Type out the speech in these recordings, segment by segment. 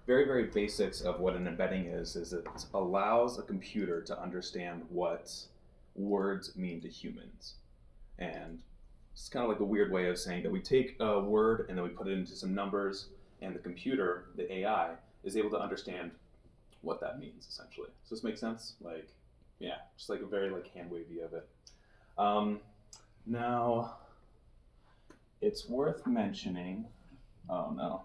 very, very basics of what an embedding is it allows a computer to understand what words mean to humans. And it's kind of like a weird way of saying that we take a word and then we put it into some numbers, and the computer, the AI, is able to understand what that means, essentially. Does this make sense? Like, yeah, just like a very like hand wavy of it. Now, it's worth mentioning. Oh no.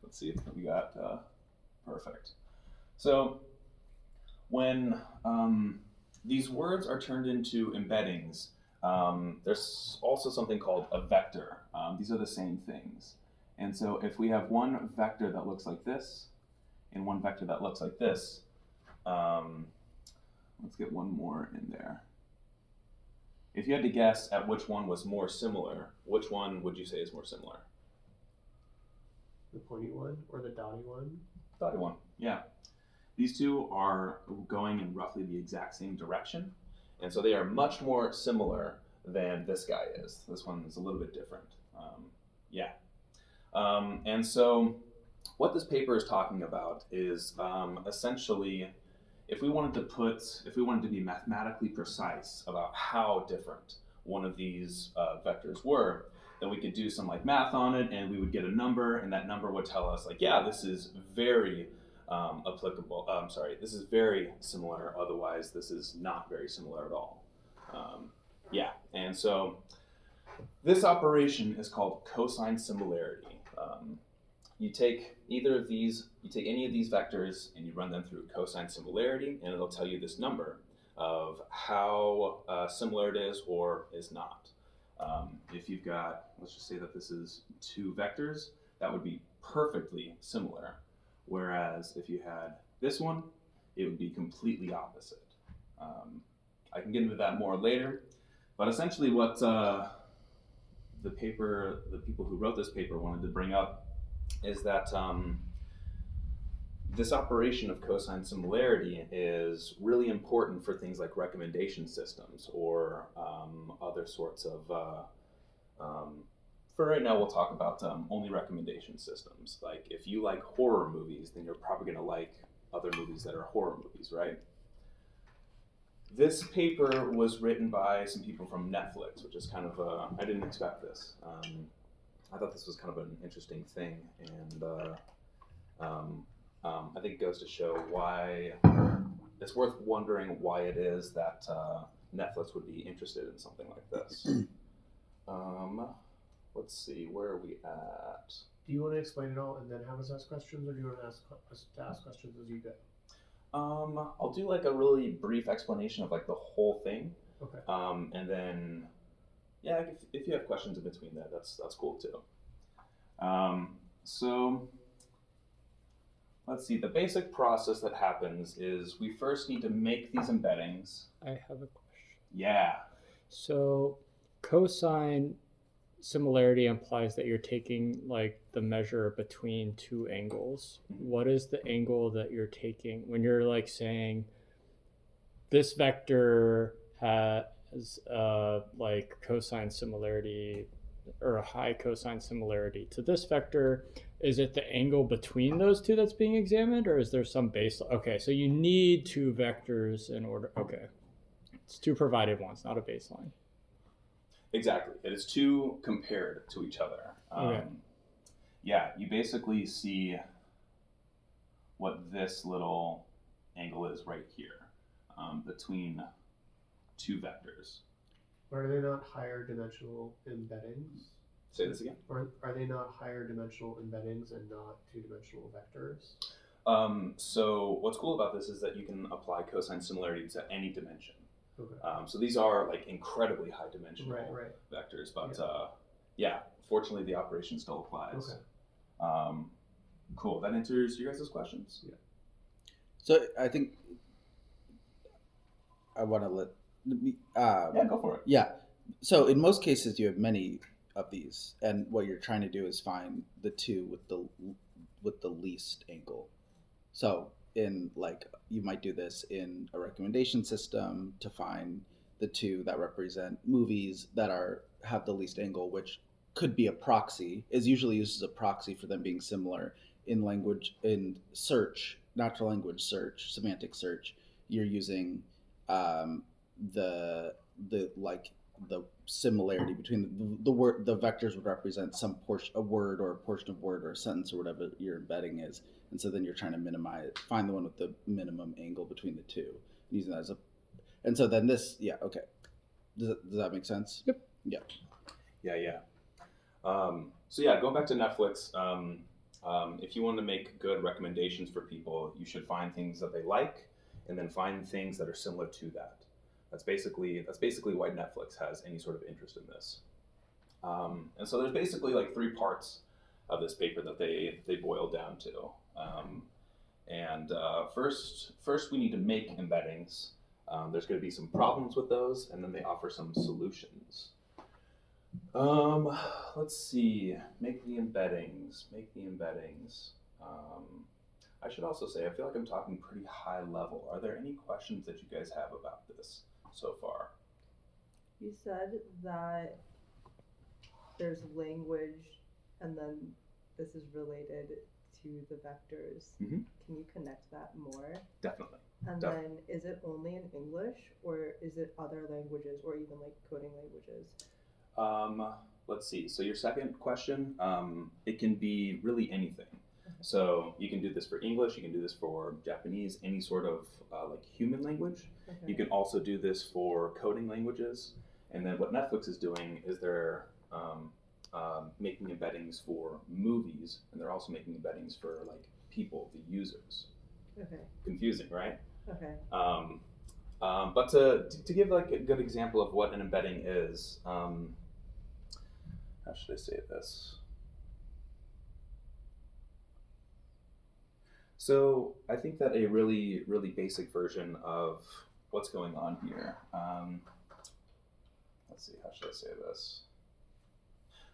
Let's see if we got perfect. So when these words are turned into embeddings, there's also something called a vector. These are the same things. And so if we have one vector that looks like this and one vector that looks like this, let's get one more in there. If you had to guess at which one was more similar, which one would you say is more similar? The pointy one or the dotty one? Dotty one, yeah. These two are going in roughly the exact same direction, and so they are much more similar than this guy is. This one is a little bit different. Yeah. And so what this paper is talking about is essentially if we wanted to be mathematically precise about how different one of these vectors were, then we could do some like math on it, and we would get a number, and that number would tell us like, yeah, this is very this is very similar. Otherwise, this is not very similar at all. Yeah, and so this operation is called cosine-similarity. You take any of these vectors and you run them through cosine-similarity, and it'll tell you this number of how similar it is or is not. If you've got, let's just say that this is two vectors, that would be perfectly similar. Whereas if you had this one, it would be completely opposite. I can get into that more later, but essentially what the people who wrote this paper wanted to bring up is that this operation of cosine similarity is really important for things like recommendation systems or other sorts of, for right now we'll talk about only recommendation systems. Like if you like horror movies, then you're probably going to like other movies that are horror movies, right? This paper was written by some people from Netflix, which is kind of, I didn't expect this. I thought this was kind of an interesting thing, and I think it goes to show why it's worth wondering why it is that Netflix would be interested in something like this. Let's see, where are we at? Do you want to explain it all and then have us ask questions, or do you want to ask questions as you go? I'll do like a really brief explanation of like the whole thing. Okay. And then, yeah, if you have questions in between that, that's cool too. So let's see, the basic process that happens is we first need to make these embeddings. I have a question. Yeah. So cosine similarity implies that you're taking like the measure between two angles. What is the angle that you're taking when you're like saying this vector has like cosine similarity or a high cosine similarity to this vector? Is it the angle between those two that's being examined, or is there some baseline? Okay, so you need two vectors in order. Okay, it's two provided ones, not a baseline. Exactly. It is two compared to each other. Okay. Yeah, you basically see what this little angle is right here between two vectors. Are they not higher dimensional embeddings? Say this again? Or are they not higher dimensional embeddings and not two-dimensional vectors? So what's cool about this is that you can apply cosine similarity to any dimension. Okay. So these are like incredibly high dimensional Right. vectors, but yeah, fortunately the operation still applies. Okay. Cool. That answers your guys' questions? Yeah. So I think I want to yeah, go for it. Yeah. So in most cases, you have many of these, and what you're trying to do is find the two with the least angle. So in like you might do this in a recommendation system to find the two that represent movies that have the least angle, which could be a proxy, is usually used as a proxy for them being similar in language, in search, natural language search, semantic search. You're using the like the similarity between the word, the vectors would represent some portion, a word or a portion of word or a sentence or whatever your embedding is, and so then you're trying to minimize, find the one with the minimum angle between the two, using that as a, and so then this, yeah, okay, does that make sense? Yep. Yeah. Yeah. So yeah, going back to Netflix, if you want to make good recommendations for people, you should find things that they like, and then find things that are similar to that. That's basically why Netflix has any sort of interest in this. And so there's basically like 3 parts of this paper that they boil down to. First we need to make embeddings. There's going to be some problems with those, and then they offer some solutions. Let's see. Make the embeddings. I should also say, I feel like I'm talking pretty high level. Are there any questions that you guys have about this so far? You said that there's language, and then this is related to the vectors. Mhm. Can you connect that more? Definitely. And then is it only in English, or is it other languages, or even like coding languages? Let's see. So your second question, it can be really anything. So you can do this for English, you can do this for Japanese, any sort of like human language. Okay. You can also do this for coding languages. And then what Netflix is doing is they're making embeddings for movies, and they're also making embeddings for like people, the users. Okay. Confusing, right? Okay. But to give like a good example of what an embedding is, how should I say this? So I think that a really, really basic version of what's going on here, let's see, how should I say this?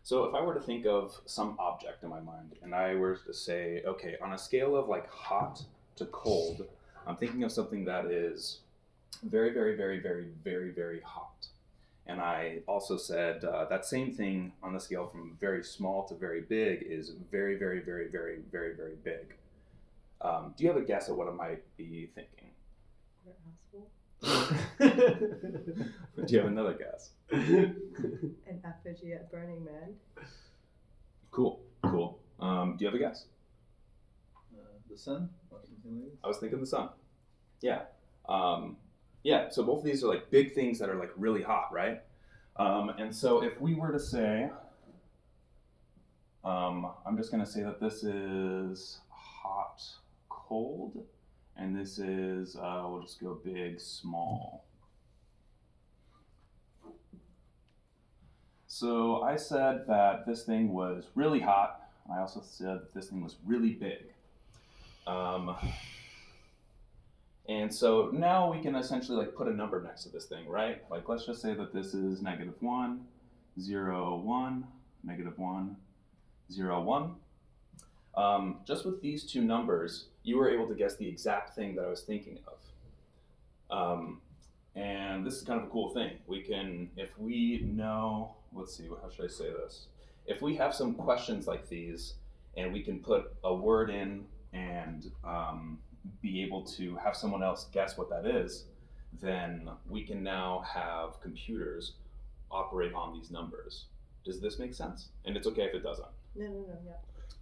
So if I were to think of some object in my mind, and I were to say, okay, on a scale of like hot to cold, I'm thinking of something that is very, very, very, very, very, very hot. And I also said that same thing on the scale from very small to very big is very, very, very, very, very, very big. Do you have a guess at what I might be thinking? Your asshole? Do you have another guess? An effigy at Burning Man? Cool. Do you have a guess? The sun or something like this? I was thinking the sun. Yeah. Yeah, so both of these are like big things that are like really hot, right? And so if we were to say, I'm just gonna say that this is hot, cold, and this is, we'll just go big, small. So I said that this thing was really hot. I also said that this thing was really big. And so now we can essentially like put a number next to this thing, right? Like let's just say that this is -1, 0, 1, -1, 0, 1. Just with these 2 numbers, you were able to guess the exact thing that I was thinking of. And this is kind of a cool thing. We can, if we know, let's see, how should I say this? If we have some questions like these, and we can put a word in and be able to have someone else guess what that is, then we can now have computers operate on these numbers. Does this make sense? And it's okay if it doesn't. No, yeah.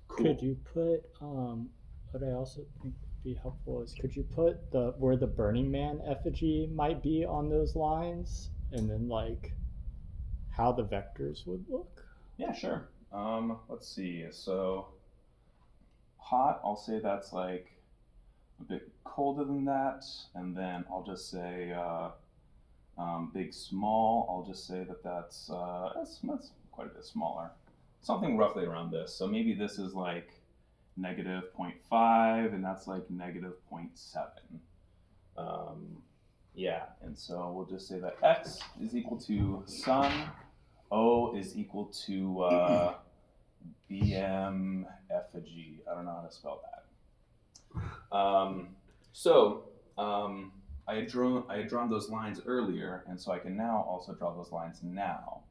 Cool. Could you put what I also think would be helpful is, could you put where the Burning Man effigy might be on those lines, and then like how the vectors would look? Yeah, sure. Let's see. So hot, I'll say that's like a bit colder than that, and then I'll just say big, small. I'll just say that that's quite a bit smaller. Something roughly around this. So maybe this is like -0.5, and that's like -0.7. Yeah, and so we'll just say that X is equal to sun, O is equal to BM effigy. I don't know how to spell that. I had drawn those lines earlier, and so I can now also draw those lines now.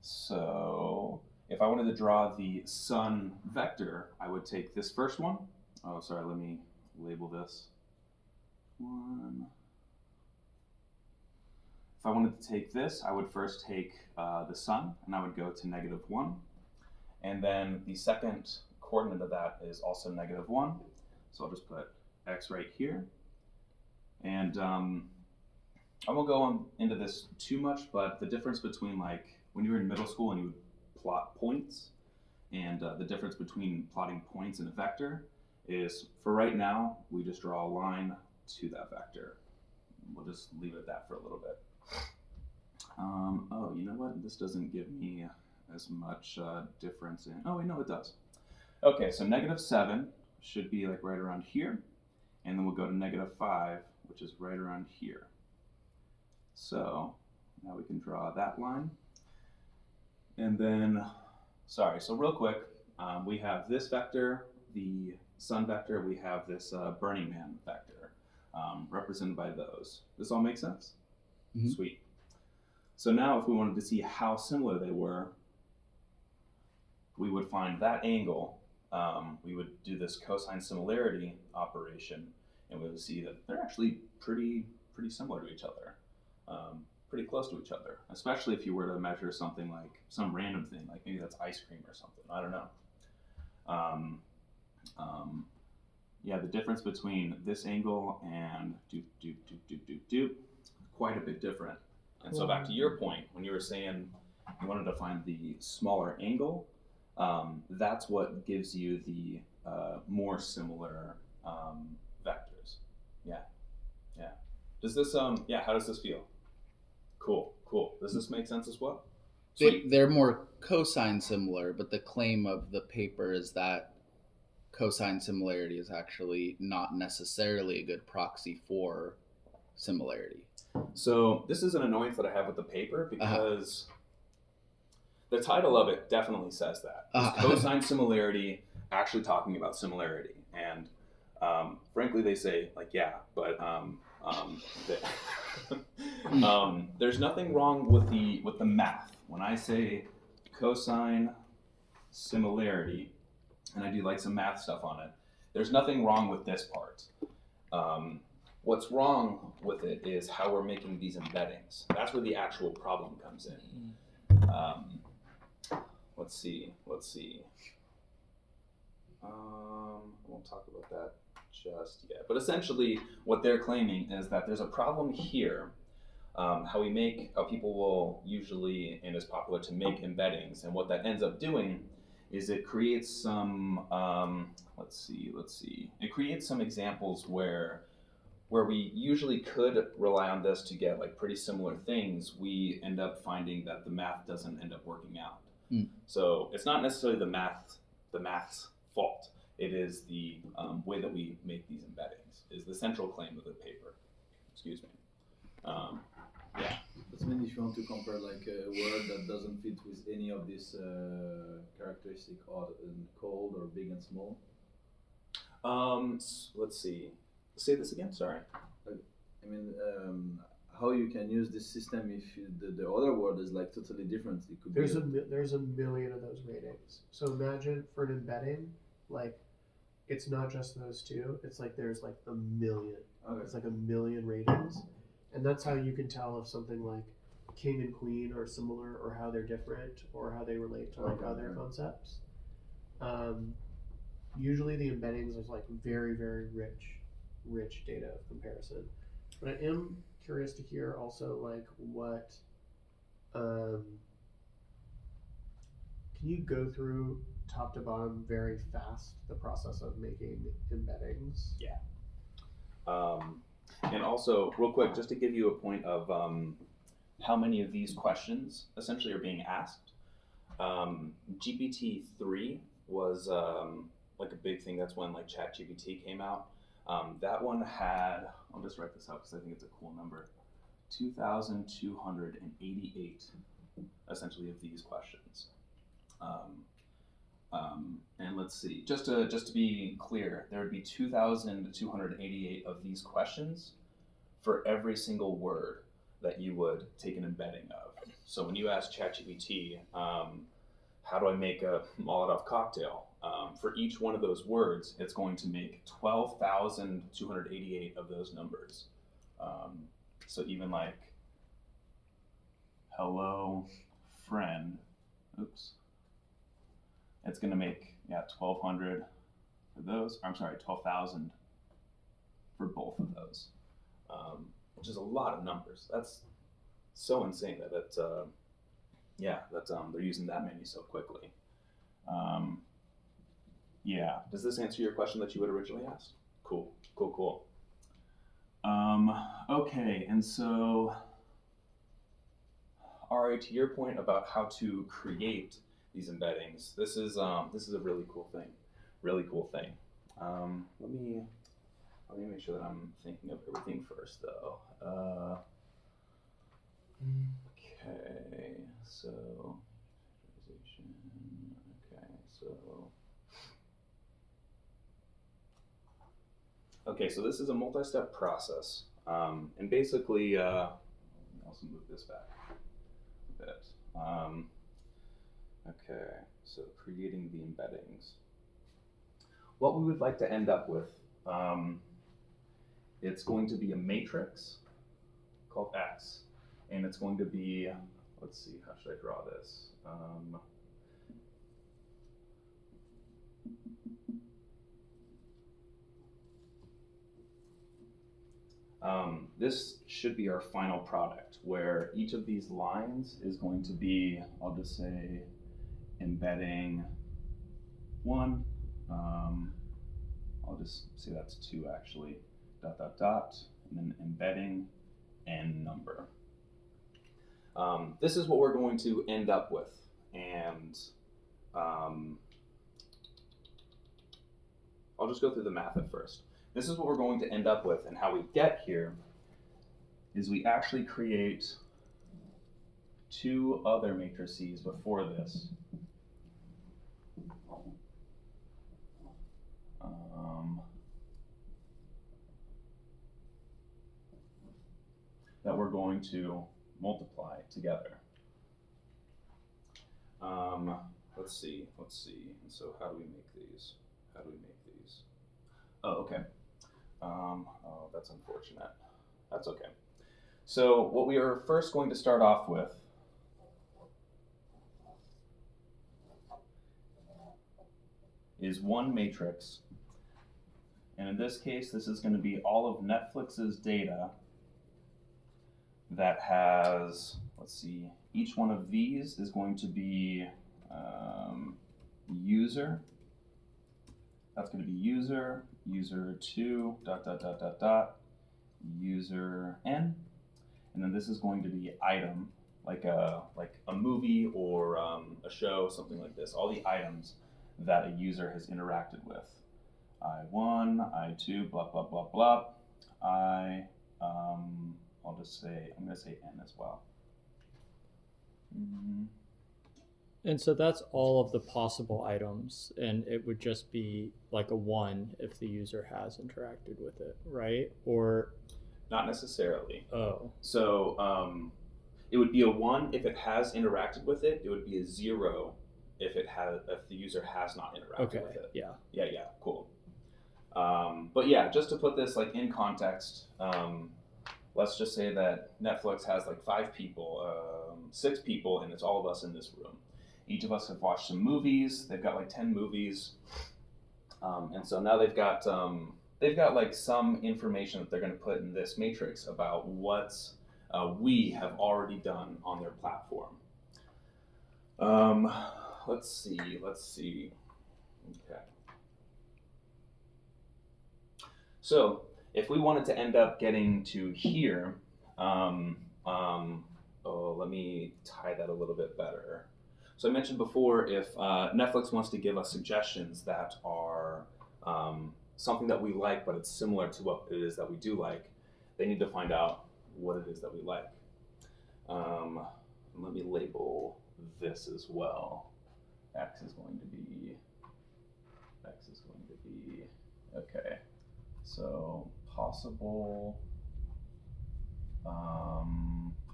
So if I wanted to draw the sun vector, I would take this first one. Oh, sorry, let me label this one. If I wanted to take this, I would first take the sun, and I would go to -1. And then the second coordinate of that is also -1. So I'll just put x right here. And I won't go on into this too much, but the difference between like when you were in middle school and you would plot points, and the difference between plotting points in a vector is, for right now, we just draw a line to that vector. We'll just leave it at that for a little bit. Oh, you know what? This doesn't give me as much difference in. Oh, wait, no, it does. Okay, so -7 should be like right around here, and then we'll go to -5, which is right around here. So now we can draw that line. And then, sorry, so real quick, we have this vector, the sun vector, we have this Burning Man vector, represented by those. This all make sense? Mhm. Sweet. So now if we wanted to see how similar they were, we would find that angle. We would do this cosine-similarity operation, and we would see that they're actually pretty similar to each other, pretty close to each other, especially if you were to measure something like some random thing, like maybe that's ice cream or something, I don't know. Yeah, the difference between this angle and quite a bit different. And so back to your point, when you were saying you wanted to find the smaller angle, that's what gives you the more similar vectors. Yeah. Does this, how does this feel? Cool. Does this make sense as well? Sweet. They're more cosine similar, but the claim of the paper is that cosine similarity is actually not necessarily a good proxy for similarity. So this is an annoyance that I have with the paper because the title of it definitely says that. Is cosine similarity actually talking about similarity? And frankly, they say like, yeah, but there's nothing wrong with the math. When I say cosine similarity, and I do like some math stuff on it, there's nothing wrong with this part. What's wrong with it is how we're making these embeddings. That's where the actual problem comes in. Let's see. I won't talk about that just yet. But essentially, what they're claiming is that there's a problem here. How people will usually, and it's popular to make embeddings, and what that ends up doing is it creates some. Let's see. It creates some examples where we usually could rely on this to get like pretty similar things. We end up finding that the math doesn't end up working out. So it's not necessarily the math's fault. It is the way that we make these embeddings is the central claim of the paper. Excuse me. Yeah. That means if you want to compare like a word that doesn't fit with any of these characteristic, odd and cold or big and small. Let's see. Say this again. Sorry. I mean, how you can use this system if the other word is like totally different. It could There's be there's a million of those ratings. So imagine for an embedding, like it's not just those two. It's like there's like a million. Okay. It's like a million ratings, and that's how you can tell if something like king and queen are similar, or how they're different, or how they relate to like other concepts. Usually the embeddings is like very rich data of comparison. But I am curious to hear also like what. Can you go through top to bottom very fast the process of making embeddings? Yeah. And also, real quick, just to give you a point of how many of these questions essentially are being asked. GPT-3 was like a big thing. That's when like ChatGPT came out. That one had, I'll just write this out because I think it's a cool number, 2,288 essentially of these questions. And let's see, just to be clear, there would be 2,288 of these questions for every single word that you would take an embedding of. So when you ask ChatGPT, how do I make a Molotov cocktail? For each one of those words, it's going to make 12,288 of those numbers. So even like hello friend, oops, it's going to make 1,200 for those. I'm sorry, 12,000 for both of those, which is a lot of numbers. That's so insane that they're using that many so quickly. Yeah, does this answer your question that you had originally asked? Cool. Okay, and so, all right, to your point about how to create these embeddings, this is a really cool thing. Let me make sure that I'm thinking of everything first, though. Okay, so so this is a multi-step process, and basically, let me also move this back a bit. Okay, so creating the embeddings. What we would like to end up with, it's going to be a matrix called X, and it's going to be, let's see, how should I draw this? This should be our final product, where each of these lines is going to be, I'll just say, embedding 1. I'll just say that's 2 actually, ... and then embedding n number. This is what we're going to end up with, and I'll just go through the math at first. This is what we're going to end up with, and how we get here is we actually create 2 other matrices before this. That we're going to multiply together. Let's see. And so how do we make these? Oh, okay. Oh, that's unfortunate. That's okay. So what we are first going to start off with is one matrix. And in this case, this is going to be all of Netflix's data that has, let's see, each one of these is going to be user. That's going to be user 2, ... user n. And then this is going to be item, like a movie or a show, something like this. All the items that a user has interacted with. I1, I2, blah, blah, blah, blah. I'll just say, I'm going to say n as well. And so that's all of the possible items, and it would just be like a 1 if the user has interacted with it, right? Or not necessarily. Oh. So it would be a 1 if it has interacted with it. It would be a 0 if the user has not interacted with it. Yeah. Yeah, cool. But yeah, just to put this like in context, let's just say that Netflix has like 5 people, 6 people, and it's all of us in this room. Each of us have watched some movies. They've got like 10 movies, and so now they've got like some information that they're going to put in this matrix about what we have already done on their platform. Let's see. Okay. So if we wanted to end up getting to here, let me tie that a little bit better. So I mentioned before, if Netflix wants to give us suggestions that are something that we like, but it's similar to what it is that we do like, they need to find out what it is that we like. Let me label this as well. X is going to be, okay. So possible,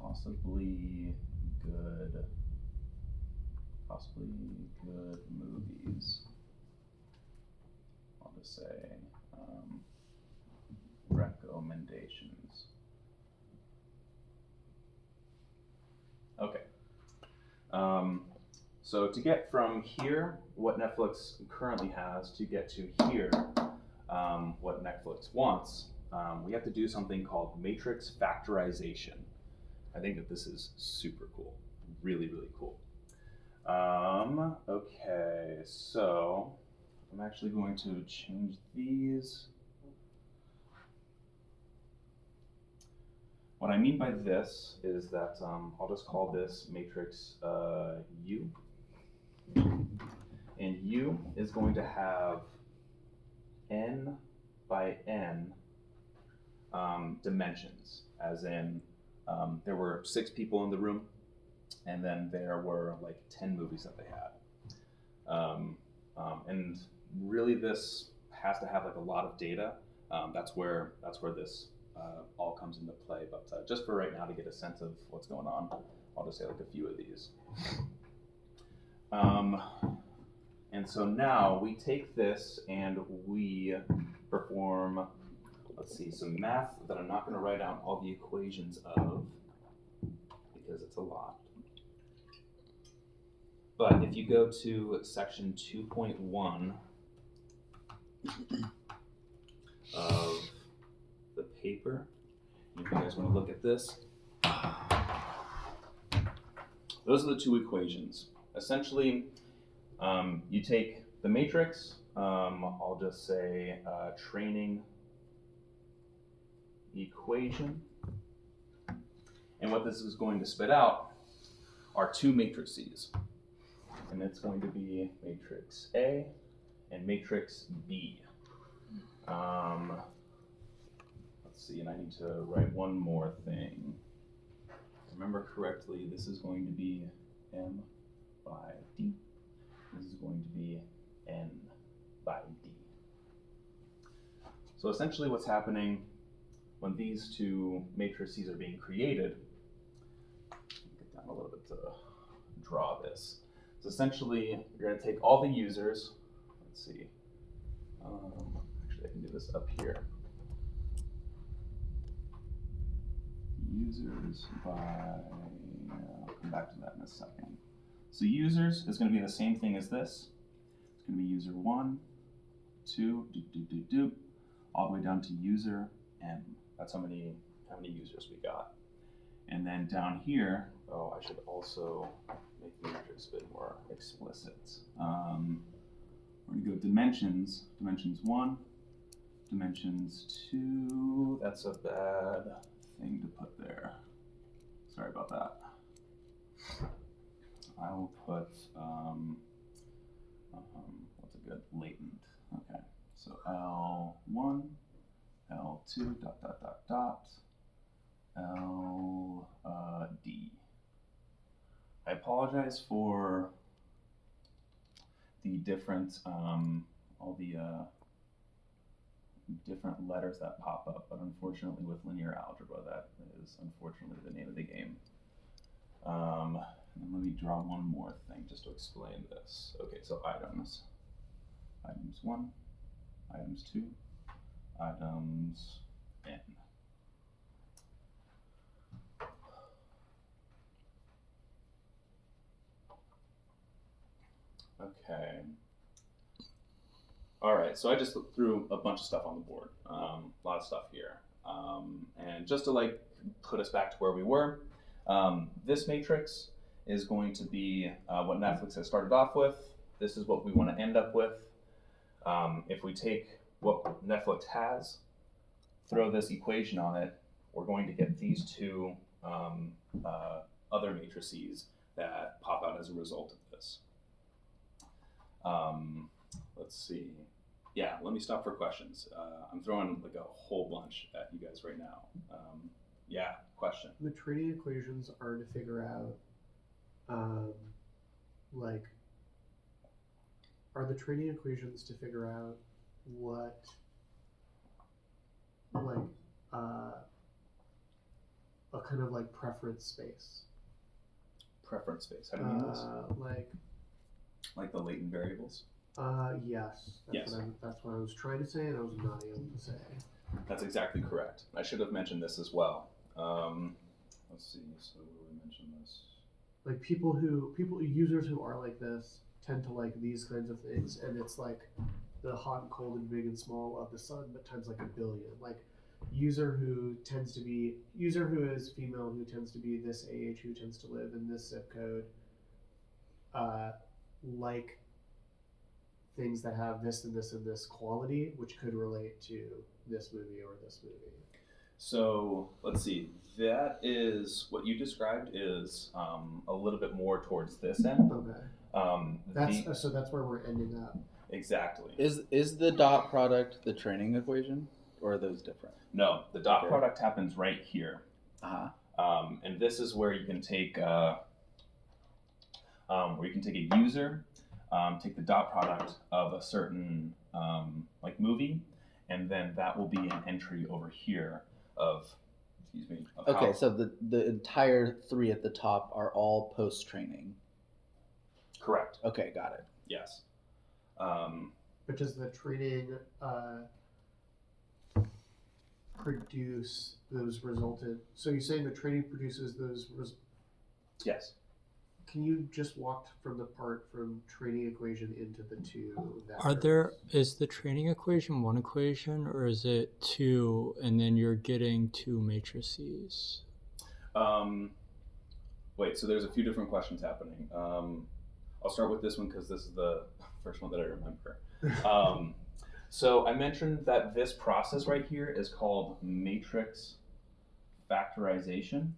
possibly good, possibly good movies. I'll just say recommendations. Okay. So to get from here, what Netflix currently has, to get to here, what Netflix wants, we have to do something called matrix factorization. I think that this is super cool, really, really cool. Okay, so I'm actually going to change these. What I mean by this is that I'll just call this matrix U. And U is going to have n by n dimensions, as in there were 6 people in the room, and then there were like 10 movies that they had. And really this has to have like a lot of data. That's where this all comes into play, but just for right now, to get a sense of what's going on, I'll just say like a few of these. And so now we take this and we perform, let's see, some math that I'm not going to write out all the equations of, because it's a lot. But if you go to section 2.1 of the paper, if you guys want to look at this, those are the 2 equations. Essentially, you take the matrix, I'll just say training equation, and what this is going to spit out are 2 matrices, and it's going to be matrix A and matrix B. Let's see, and I need to write one more thing. If I remember correctly, this is going to be M by D. This is going to be N by D. So essentially what's happening when these 2 matrices are being created, get down a little bit to draw this. So essentially you're going to take all the users, let's see, actually I can do this up here. Users by, I'll come back to that in a second. So users is going to be the same thing as this. It's going to be user 1, 2, all the way down to user m. That's how many users we got. And then down here, oh, I should also make the matrix a bit more explicit. We're going to go dimensions. Dimensions 1, dimensions 2. That's a bad thing to put there. Sorry about that. I will put, what's a good latent? Okay, so L1, L2, LD. I apologize for the different, all the different letters that pop up, but unfortunately with linear algebra, that is unfortunately the name of the game. And let me draw one more thing just to explain this. Okay, so items. Items 1, items 2, items n. Okay. All right, so I just threw a bunch of stuff on the board, a lot of stuff here. And just to like put us back to where we were, this matrix is going to be what Netflix has started off with. This is what we want to end up with. If we take what Netflix has, throw this equation on it, we're going to get these 2 other matrices that pop out as a result of this. Let's see. Yeah, let me stop for questions. I'm throwing like a whole bunch at you guys right now. Yeah, question. The training equations are to figure out, like, are the training equations to figure out what, like, a kind of like preference space? Preference space. How do you mean this? Like, like the latent variables. Yes. Yes. That's what I was trying to say, and I was not able to say. That's exactly correct. I should have mentioned this as well. Let's see. So we mentioned this. Like users who are like this tend to like these kinds of things, and it's like the hot and cold and big and small of the sun, but times like a billion. Like user who is female, who tends to be this age, who tends to live in this zip code, like things that have this and this and this quality, which could relate to this movie or this movie. So let's see. That is what you described is a little bit more towards this end. Okay. So that's where we're ending up. Exactly. Is the dot product the training equation, or are those different? No, the dot product happens right here. And this is where you can take a user, take the dot product of a certain like movie, and then that will be an entry over here of Okay, so the entire three at the top are all post training. Correct. Okay, got it. Yes. But does the training produce those resulted? So you're saying the training produces those Yes. Can you just walk from the part from training equation into the two vectors? Is the training equation one equation, or is it two and then you're getting two matrices? Wait, so there's a few different questions happening. I'll start with this one because this is the first one that I remember. So I mentioned that this process right here is called matrix factorization.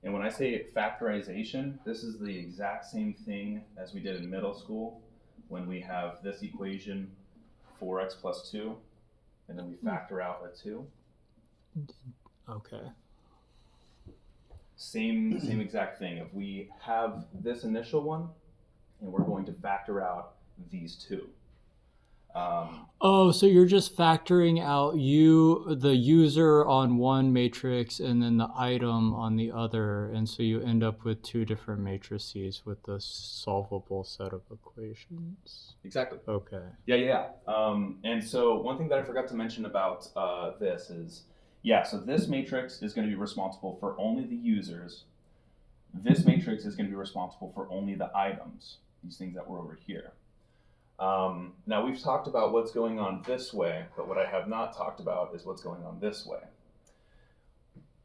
And when I say factorization, this is the exact same thing as we did in middle school when we have this equation, 4x plus 2, and then we factor out a 2. Okay. Same exact thing. If we have this initial one, and we're going to factor out these two. So you're just factoring out the user on one matrix and then the item on the other, and so you end up with two different matrices with a solvable set of equations. Exactly. Okay. Yeah. And so one thing that I forgot to mention about this is, so this matrix is going to be responsible for only the users. This matrix is going to be responsible for only the items, these things that were over here. Now we've talked about what's going on this way, but what I have not talked about is what's going on this way.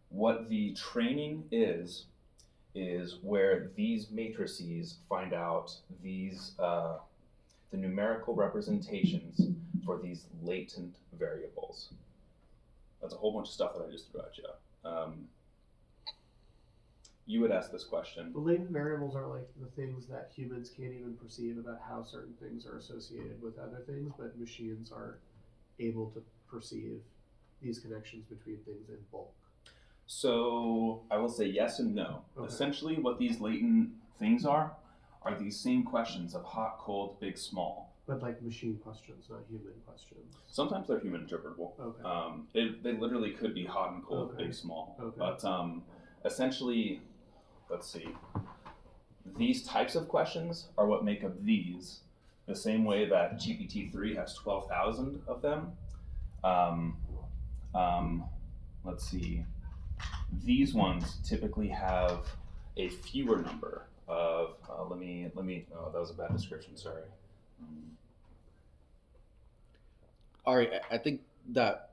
What the training is where these matrices find out these the numerical representations for these latent variables. That's a whole bunch of stuff that I just threw at you. You would ask this question. The latent variables are like the things that humans can't even perceive about how certain things are associated with other things, but machines are able to perceive these connections between things in bulk. So I will say yes and no. Okay. Essentially what these latent things are these same questions of hot, cold, big, small. But like machine questions, not human questions. Sometimes they're human interpretable. Okay. They literally could be hot and cold, big, small. Okay. But essentially, let's see. These types of questions are what make up these, the same way that GPT-3 has 12,000 of them. Let's see. These ones typically have a fewer number of, let me, oh, that was a bad description, sorry. Ari, I think that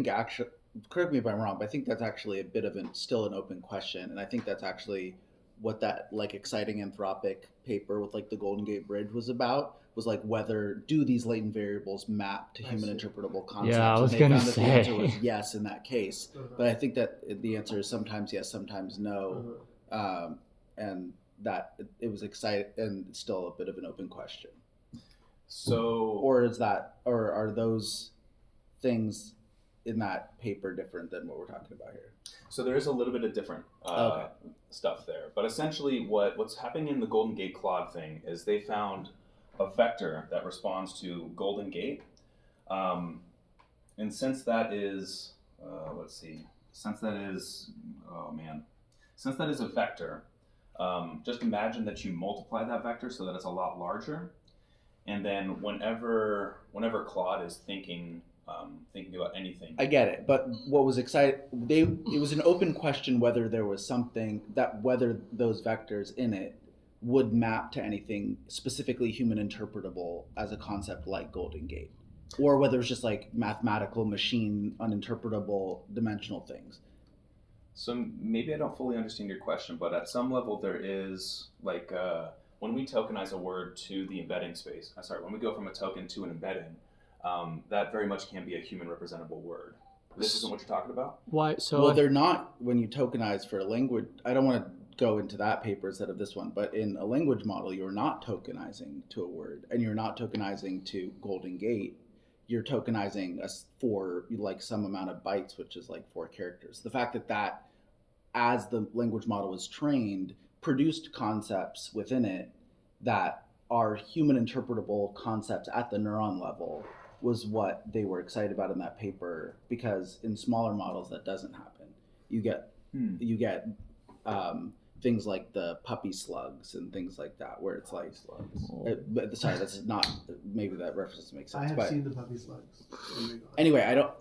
actually, correct me if I'm wrong, but I think that's actually a bit of still an open question, and I think that's actually what that like exciting Anthropic paper with like the Golden Gate Bridge was about, was like whether do these latent variables map to human interpretable concepts. Yeah, I was going to say. The answer was yes in that case, but I think that the answer is sometimes yes, sometimes no, and that it was exciting and still a bit of an open question. So, or are those things in that paper different than what we're talking about here? So there is a little bit of different stuff there, but essentially what's happening in the Golden Gate Claude thing is they found a vector that responds to Golden Gate, and since that is, oh man, since that is a vector, just imagine that you multiply that vector so that it's a lot larger. And then whenever Claude is thinking about anything, I get it, but what was exciting, it was an open question whether there was something that whether those vectors in it would map to anything specifically human interpretable as a concept like Golden Gate, or whether it's just like mathematical machine uninterpretable dimensional things. so maybe I don't fully understand your question, but at some level there is like when we tokenize a word to the embedding space. When we go from a token to an embedding, that very much can be a human representable word. This isn't what you're talking about? Why? So Well, they're not when you tokenize for a language. I don't want to go into that paper instead of this one, but in a language model, you're not tokenizing to a word, and you're not tokenizing to Golden Gate. You're tokenizing for like some amount of bytes, which is like 4 characters. The fact that as the language model was trained, produced concepts within it that are human interpretable concepts at the neuron level was what they were excited about in that paper, because in smaller models that doesn't happen. You get things like the puppy slugs and things like that, where it's like but sorry, that's not, maybe that reference makes sense. I have but seen the puppy slugs. anyway, I don't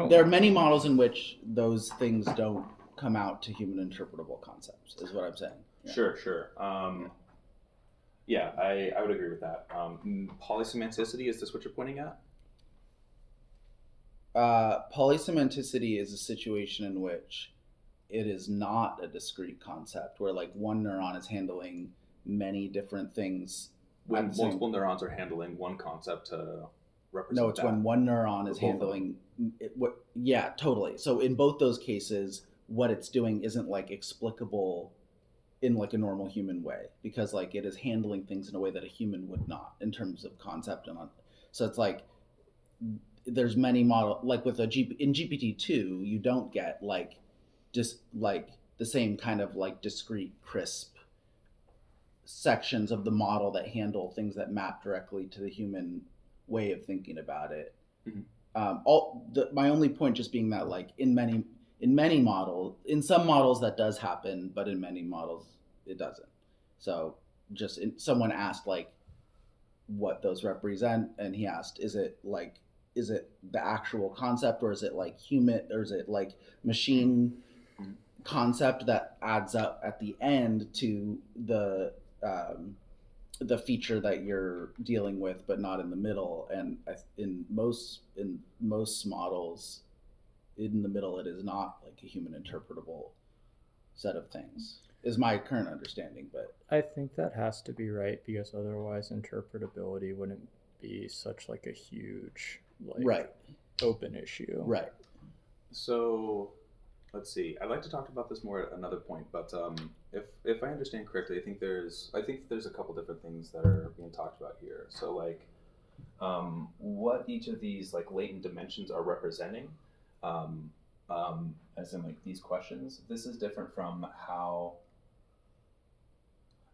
there are many models in which those things don't come out to human interpretable concepts, is what I'm saying. Yeah. Sure. Yeah, I would agree with that. Polysemanticity, is this what you're pointing at? Polysemanticity is a situation in which it is not a discrete concept, where like one neuron is handling many different things. When multiple neurons are handling one concept to represent. No, it's when one neuron is handling it, yeah, totally. So in both those cases, what it's doing isn't like explicable in like a normal human way, because like it is handling things in a way that a human would not in terms of concept so it's like there's many like with in GPT-2 you don't get like just like the same kind of like discrete crisp sections of the model that handle things that map directly to the human way of thinking about it. Mm-hmm. My only point just being that like in many models, in some models that does happen, but in many models it doesn't. So someone asked like what those represent, and he asked, is it the actual concept, or is it like human, or is it like machine concept that adds up at the end to the feature that you're dealing with, but not in the middle. And in most models, in the middle, it is not like a human interpretable set of things, is my current understanding. But I think that has to be right, because otherwise interpretability wouldn't be such like a huge open issue. Right. So let's see. I'd like to talk about this more at another point, but if I understand correctly, I think there's a couple different things that are being talked about here. So like what each of these like latent dimensions are representing, as in like these questions. This is different from how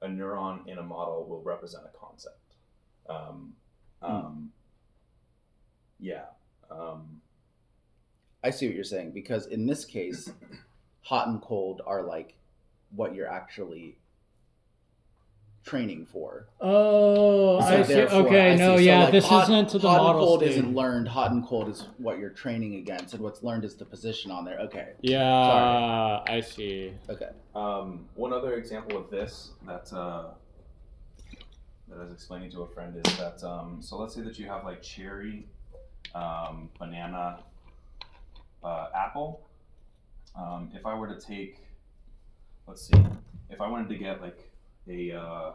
a neuron in a model will represent a concept. I see what you're saying, because in this case, hot and cold are like what you're actually training for. Oh, So I see. therefore, Okay, I see. no, So, yeah, like, this hot, isn't to the hot model and cold state. isn't learned. Hot and cold is what you're training against, and what's learned is the position on there. Okay. Yeah, Sorry. I see. Okay. One other example of this that I was explaining to a friend is that so let's say that you have like cherry, banana, apple. If I were to take, let's see, if I wanted to get like a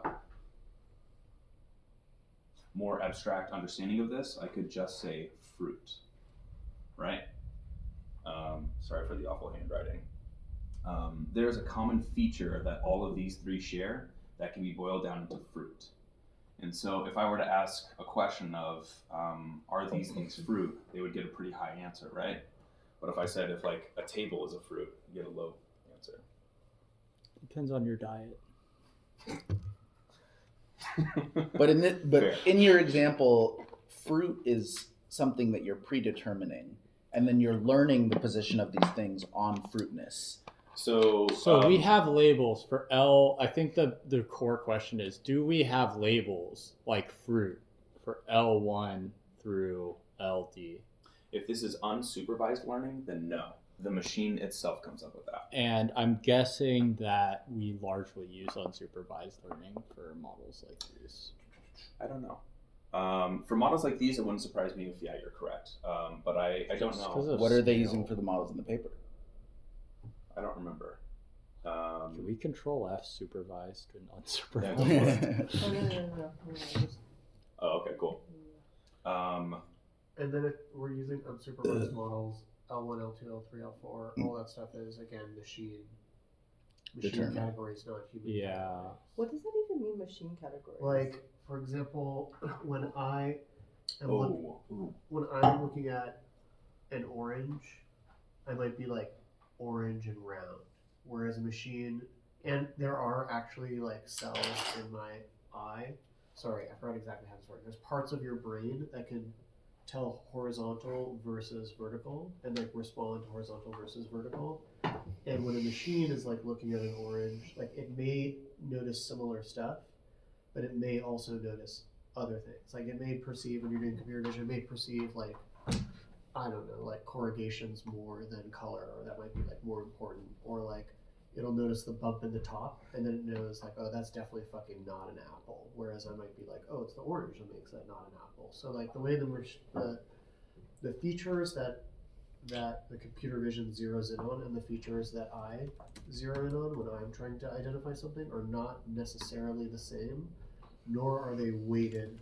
more abstract understanding of this, I could just say fruit, right? Sorry for the awful handwriting. There's a common feature that all of these three share that can be boiled down into fruit. And so if I were to ask a question of, are these things fruit, they would get a pretty high answer, right? But if I said if like a table is a fruit, you get a low answer. Depends on your diet. But in your example, fruit is something that you're predetermining, and then you're learning the position of these things on fruitness. So we have labels for L. I think the core question is, do we have labels like fruit for L1 through LD? if this is unsupervised learning, then no. The machine itself comes up with that. And I'm guessing that we largely use unsupervised learning for models like these. I don't know. For models like these, it wouldn't surprise me if, yeah, you're correct. But I don't Just 'cause know. of What are they scale. using for the models in the paper? I don't remember. Can we control F supervised and Yeah, unsupervised? go for it. Oh, no, just, Oh, okay, cool. And then if we're using unsupervised models, L1, L2, L3, L4, all that stuff is again machine Determined. categories, not human. Yeah. categories. what does that even mean, machine categories? Like, for example, when I am ooh. when I'm looking at an orange, I might be like orange and round. Whereas a machine, and there are actually like cells in my eye. Sorry, I forgot exactly how this works. There's parts of your brain that can tell horizontal versus vertical and like respond to horizontal versus vertical. And when a machine is like looking at an orange, like it may notice similar stuff, but it may also notice other things. Like it may perceive, when you're doing computer vision, it may perceive like, I don't know, like corrugations more than color, or that might be like more important. Or like it'll notice the bump in the top and then it knows like, oh, that's definitely fucking not an apple. Whereas I might be like, oh, it's the orange that makes that not an apple. So like the way the features that the computer vision zeroes in on and the features that I zero in on when I'm trying to identify something are not necessarily the same, nor are they weighted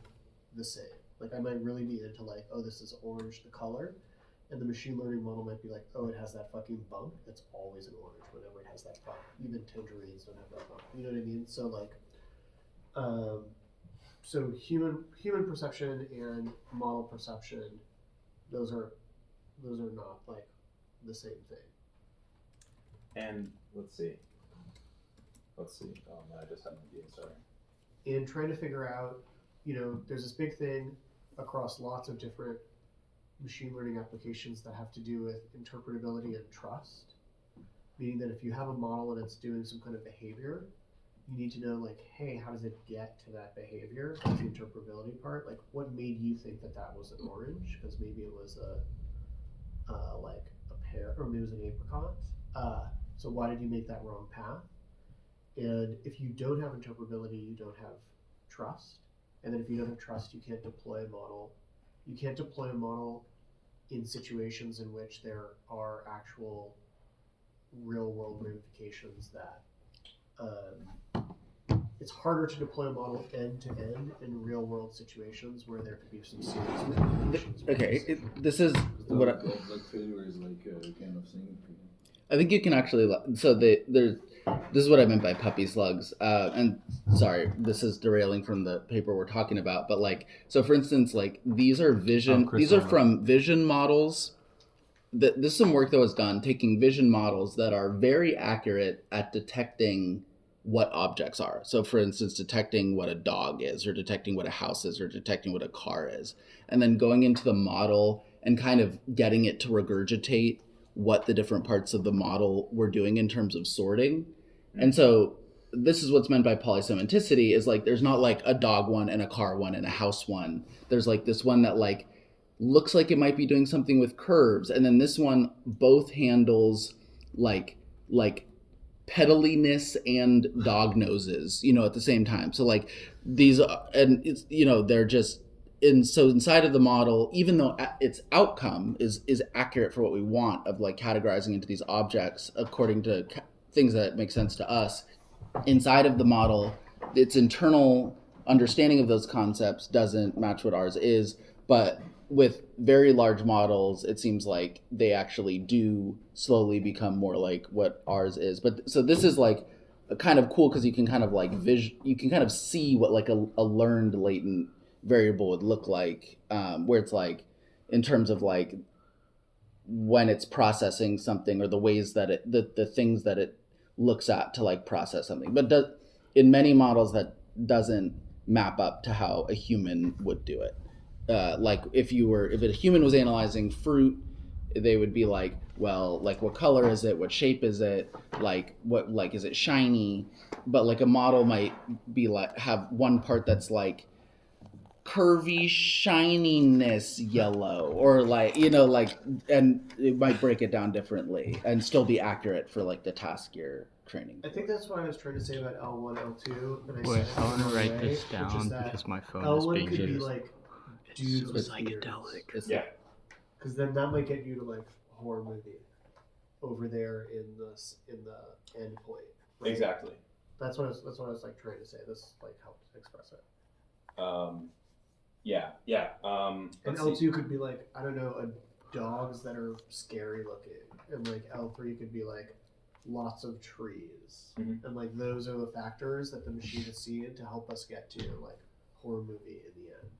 the same. Like I might really be into like, oh, this is orange, the color, and the machine learning model might be like, oh, it has that fucking bump. It's always an orange whenever it has that bump. Even tangerines don't have that bump. You know what I mean? So like, so human perception and model perception, those are not like the same thing. And let's see. Oh man, I just had an idea. Sorry. And trying to figure out, there's this big thing across lots of different machine learning applications that have to do with interpretability and trust. Meaning that if you have a model and it's doing some kind of behavior, you need to know like, hey, how does it get to that behavior? That's the interpretability part. Like, what made you think that was an orange? Because maybe it was like a pear, or maybe it was an apricot. So why did you make that wrong path? And if you don't have interpretability, you don't have trust. And then if you don't have trust, you can't deploy a model. You can't deploy a model in situations in which there are actual real world ramifications that it's harder to deploy a model end to end in real world situations where there could be some serious ramifications. Okay, this is what I, Like failure is like kind of thing. I think you can actually. So there's. This is what I meant by puppy slugs. And sorry, this is derailing from the paper we're talking about. But like, so for instance, like these are vision. These are from vision models. This is some work that was done taking vision models that are very accurate at detecting what objects are. So for instance, detecting what a dog is, or detecting what a house is, or detecting what a car is, and then going into the model and kind of getting it to regurgitate what the different parts of the model were doing in terms of sorting. And so this is what's meant by polysemanticity, is like there's not like a dog one and a car one and a house one. There's like this one that like looks like it might be doing something with curves, and then this one both handles like petaliness and dog noses, at the same time. So like these and it's they're just so inside of the model, even though its outcome is accurate for what we want of like categorizing into these objects according to things that make sense to us, inside of the model, its internal understanding of those concepts doesn't match what ours is. But with very large models, it seems like they actually do slowly become more like what ours is. But so this is like kind of cool because you can kind of like you can kind of see what like a learned latent variable would look like, where it's like in terms of like when it's processing something, or the ways that the things that it looks at to like process something. But in many models that doesn't map up to how a human would do it. Like if a human was analyzing fruit, they would be like, well, like what color is it, what shape is it, like what, like is it shiny, but like a model might be like have one part that's like curvy shininess yellow, or like, you know, like, and it might break it down differently and still be accurate for like the task you're training I think for. that's what I was trying to say about L1, L2, and I Wait, said it I want the to wrong write way, this which down is that because my phone is L1 being could be used. like It's dudes so with psychedelic. beards, Yeah. because then that might get you to like horror movie over there in the end point. Right? Exactly. That's what I was like trying to say. This like helped express it. Yeah. And Let's L2 see. could be like, I don't know, dogs that are scary looking, and like L3 could be like lots of trees, Mhm. and like those are the factors that the machine is seeing to help us get to like horror movie in the end.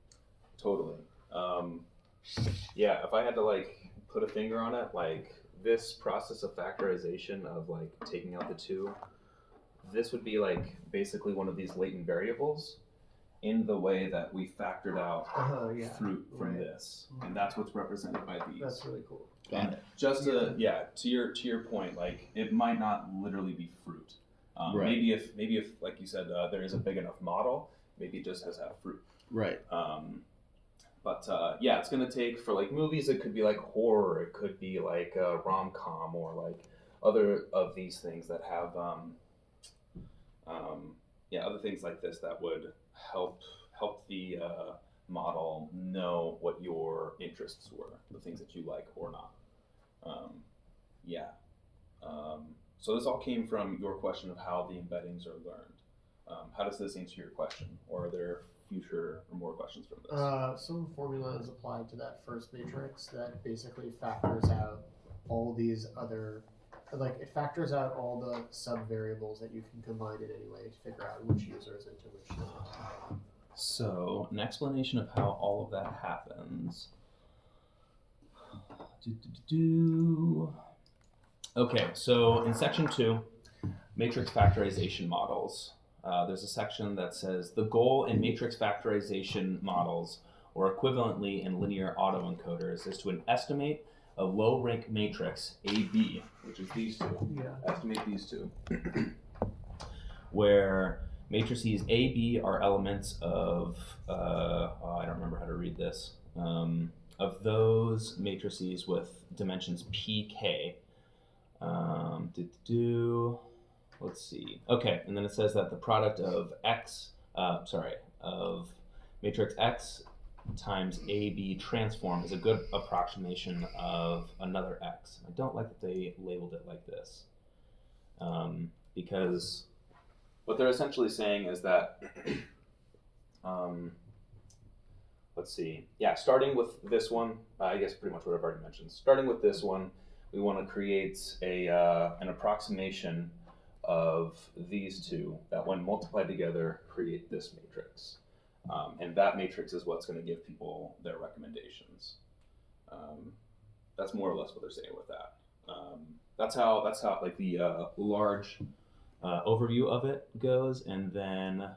Totally. Yeah, if I had to like put a finger on it, like this process of factorization of like taking out the two, this would be like basically one of these latent variables in the way that we factored out Yeah, fruit from right. this, and that's what's represented by these. That's really cool. Got And it. just to your point, like it might not literally be fruit. Right. Maybe if like you said, there is a big enough model, maybe it just has to have fruit. Right. But yeah, it's gonna take for like movies. It could be like horror. It could be like rom-com or like other of these things that have other things like this that would help the model know what your interests were, the things that you like or not. Yeah. So this all came from your question of how the embeddings are learned. How does this answer your question, or are there future or more questions from this? Some formula is applied to that first matrix that basically factors out all these other, like it factors out all the sub variables that you can combine in any way to figure out which user is into which thing. So, an explanation of how all of that happens. Okay, so in section 2, matrix factorization models, there's a section that says the goal in matrix factorization models, or equivalently in linear autoencoders, is to estimate a low rank matrix AB, which is these two. Yeah. Estimate these two, where matrices A, B are elements of, I don't remember how to read this, of those matrices with dimensions PK. Let's see. Okay, and then it says that the product of of matrix X times AB transform is a good approximation of another X. I don't like that they labeled it like this, because what they're essentially saying is that, let's see, yeah, starting with this one, I guess pretty much what I've already mentioned. Starting with this one, we want to create an approximation of these two that, when multiplied together, create this matrix. And that matrix is what's going to give people their recommendations. That's more or less what they're saying with that. That's how like the large overview of it goes, and then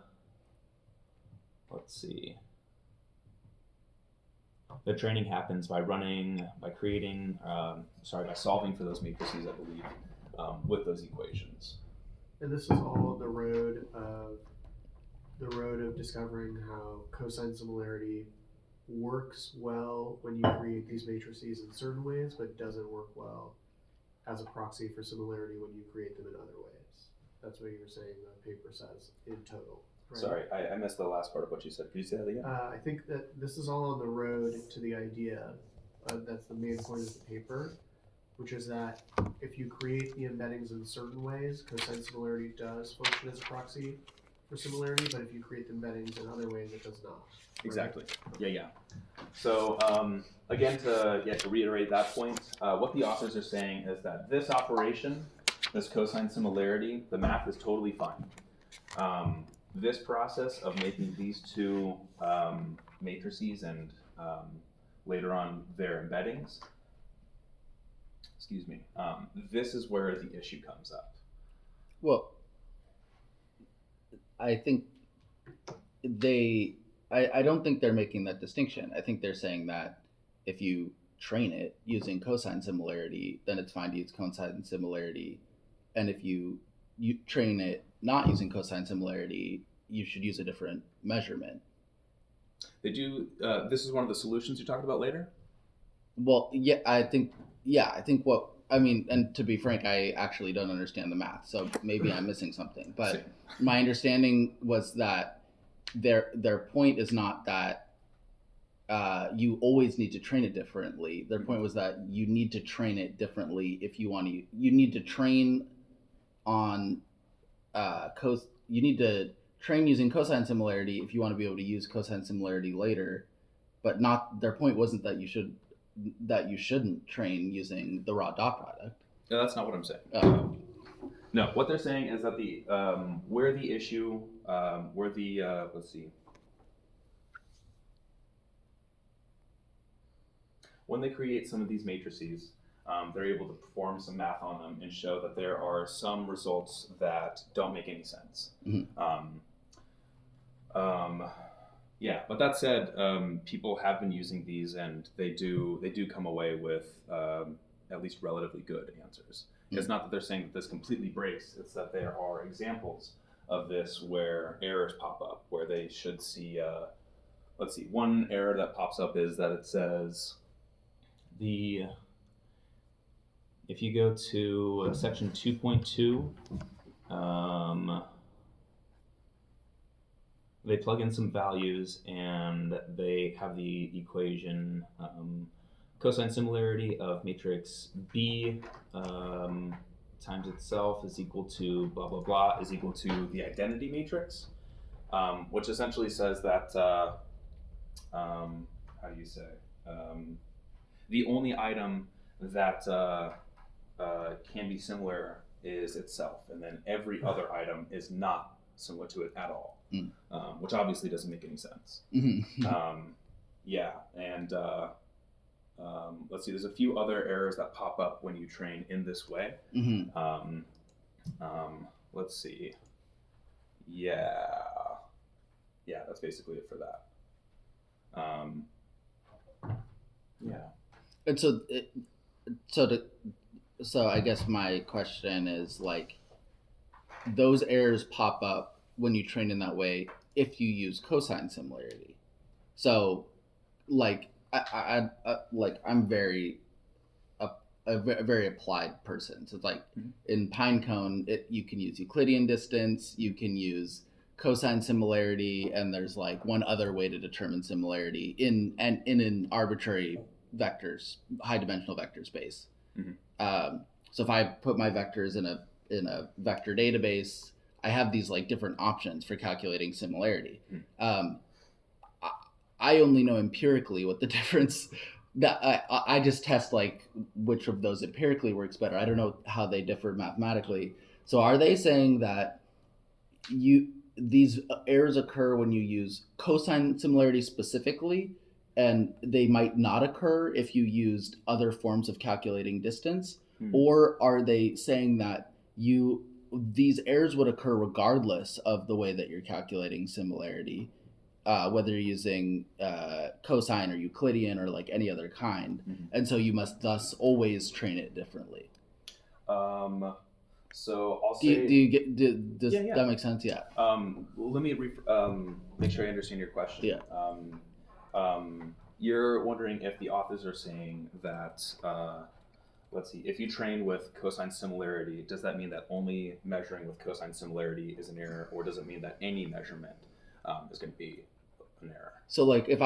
let's see. The training happens by solving for those matrices, I believe, with those equations. And this is all the road of discovering how cosine similarity works well when you create these matrices in certain ways, but doesn't work well as a proxy for similarity when you create them in other ways. That's what you were saying the paper says in total. Right? Sorry, I missed the last part of what you said. Could you say that again? I think that this is all on the road to the idea, that's the main point of the paper, which is that if you create the embeddings in certain ways, cosine similarity does function as a proxy for similarity, but if you create the embeddings in other ways, it does not. Right? Exactly. Yeah. So again, to reiterate that point, what the authors are saying is that this operation, this cosine similarity, the math is totally fine. This process of making these two matrices and later on their embeddings, this is where the issue comes up. Well, I think I don't think they're making that distinction. I think they're saying that if you train it using cosine similarity, then it's fine to use cosine similarity. And if you train it not using cosine similarity, you should use a different measurement. They do. This is one of the solutions you talked about later. Well, I think what I mean, and to be frank, I actually don't understand the math, so maybe I'm missing something. But Same. my understanding was that their point is not that you always need to train it differently. Their point was that you need to train it differently if you want to. You need to train on you need to train using cosine similarity if you want to be able to use cosine similarity later. But not their point wasn't that you shouldn't train using the raw dot product. No, that's not what I'm saying. Oh. No, what they're saying is that the let's see. When they create some of these matrices, they're able to perform some math on them and show that there are some results that don't make any sense. Mm-hmm. Yeah, but that said, people have been using these, and they do come away with at least relatively good answers. Mm-hmm. It's not that they're saying that this completely breaks; it's that there are examples of this where errors pop up, where they should see. Let's see, one error that pops up is that it says if you go to section 2.2, they plug in some values and they have the equation cosine similarity of matrix B times itself is equal to blah blah blah is equal to the identity matrix, which essentially says that how do you say the only item that can be similar is itself, and then every other item is not similar to it at all, which obviously doesn't make any sense. Mm-hmm. Yeah, and let's see, there's a few other errors that pop up when you train in this way. Mm-hmm. Let's see. Yeah, that's basically it for that. Yeah. And so I guess my question is, like, those errors pop up when you train in that way if you use cosine similarity. So, like, I'm very a very applied person. So it's like in Pinecone, you can use Euclidean distance, you can use cosine similarity, and there's like one other way to determine similarity in an arbitrary vectors, high dimensional vector space. Mm-hmm. So if I put my vectors in a vector database, I have these like different options for calculating similarity. I only know empirically what the difference. That I just test like which of those empirically works better. I don't know how they differ mathematically. So are they saying that these errors occur when you use cosine similarity specifically, and they might not occur if you used other forms of calculating distance? Or are they saying that these errors would occur regardless of the way that you're calculating similarity, whether you're using cosine or Euclidean or like any other kind, and so you must thus always train it differently? So I'll say. Does that make sense? Yeah. Let me make sure I understand your question. Yeah. You're wondering if the authors are saying that, let's see, if you train with cosine similarity, does that mean that only measuring with cosine similarity is an error, or does it mean that any measurement is going to be an error? So like if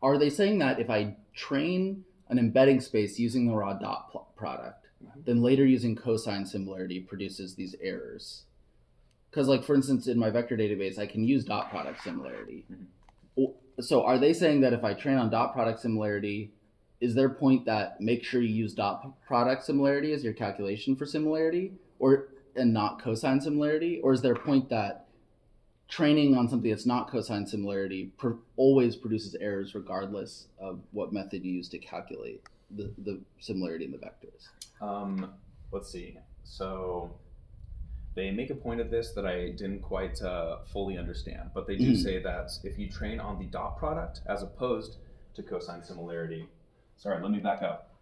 are they saying that if I train an embedding space using the raw dot product, then later using cosine similarity produces these errors? Because like, for instance, in my vector database, I can use dot product similarity. So are they saying that if I train on dot product similarity, is their point that make sure you use dot product similarity as your calculation for similarity, and not cosine similarity? Or is their point that training on something that's not cosine similarity always produces errors regardless of what method you use to calculate the similarity in the vectors? Let's see. So they make a point of this that I didn't quite fully understand, but they do say that if you train on the dot product as opposed to cosine similarity, sorry, let me back up.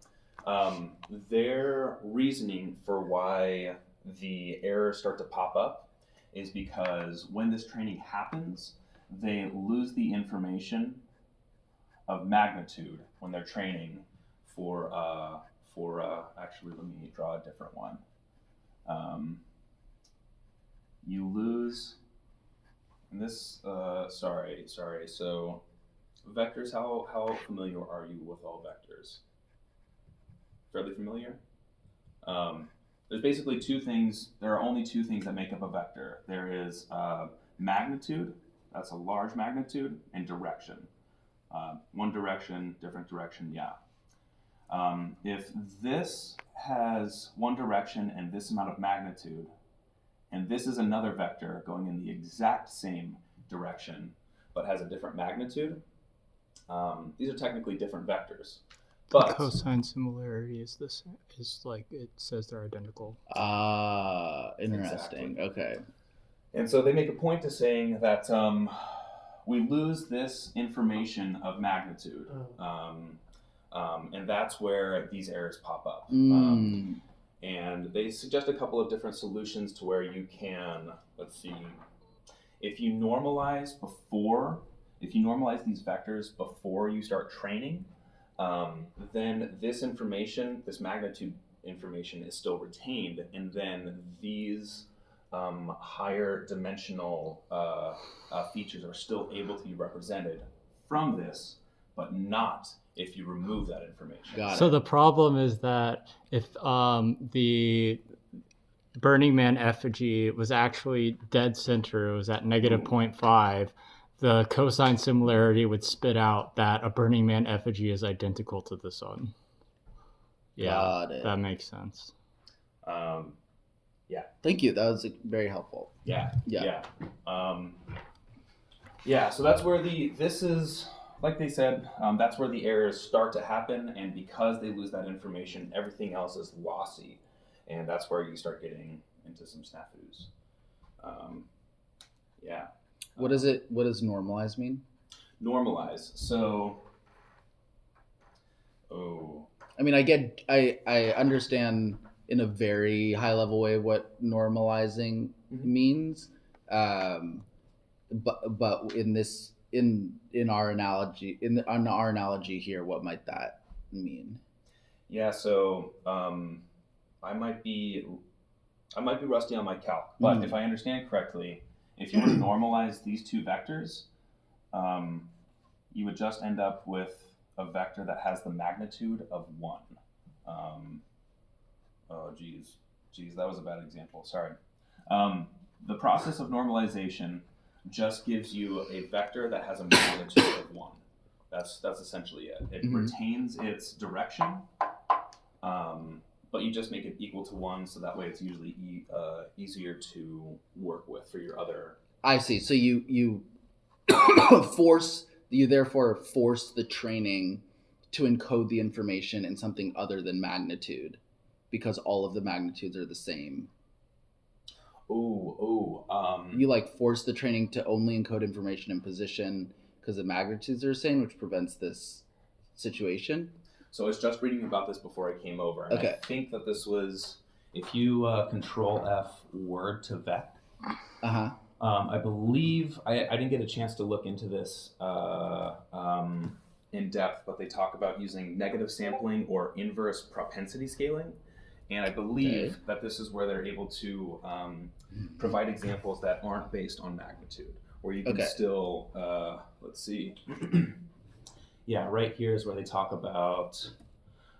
Their reasoning for why the errors start to pop up is because when this training happens, they lose the information of magnitude when they're training for actually, let me draw a different one. You lose, and this, sorry, so vectors, how familiar are you with all vectors? Fairly familiar? There's basically two things, there are only two things that make up a vector. There is magnitude, that's a large magnitude, and direction. One direction, different direction, yeah. If this has one direction and this amount of magnitude, and this is another vector going in the exact same direction, but has a different magnitude, these are technically different vectors. But Cosine similarity is this is like it says they're identical. Interesting. Exactly. Okay. And so they make a point to saying that we lose this information of magnitude, and that's where these errors pop up. And they suggest a couple of different solutions to where you can, let's see, if you normalize these vectors before you start training, then this information, this magnitude information is still retained, and then these higher dimensional features are still able to be represented from this, but not if you remove that information. Got So it. the problem is that if the Burning Man effigy was actually dead center, it was at negative 0.5, the cosine similarity would spit out that a Burning Man effigy is identical to the sun. Yeah, Got it. that makes sense. Thank you. That was very helpful. Yeah. Yeah. So that's where this is, like they said, that's where the errors start to happen, and because they lose that information, everything else is lossy, and that's where you start getting into some snafus. What does normalize mean? Normalize. So, I mean, I understand in a very high level way what normalizing means, but in our analogy here, what might that mean? yeah. So I might be rusty on my calc, but if I understand correctly, if you were to normalize these two vectors, you would just end up with a vector that has the magnitude of 1. Oh, geez, that was a bad example. Sorry. The process of normalization just gives you a vector that has a magnitude of 1. That's essentially it. It retains its direction, but you just make it equal to 1, so that way it's usually easier to work with for your other. I see. So you therefore force the training to encode the information in something other than magnitude, because all of the magnitudes are the same. You like force the training to only encode information in position because the magnitudes are the same, which prevents this situation. So I was just reading about this before I came over, and Okay. I think that this was, if you Control F word to vec, I believe, I didn't get a chance to look into this in depth, but they talk about using negative sampling or inverse propensity scaling. And I believe that this is where they're able to provide examples that aren't based on magnitude, where you can still, let's see. Yeah, right here is where they talk about,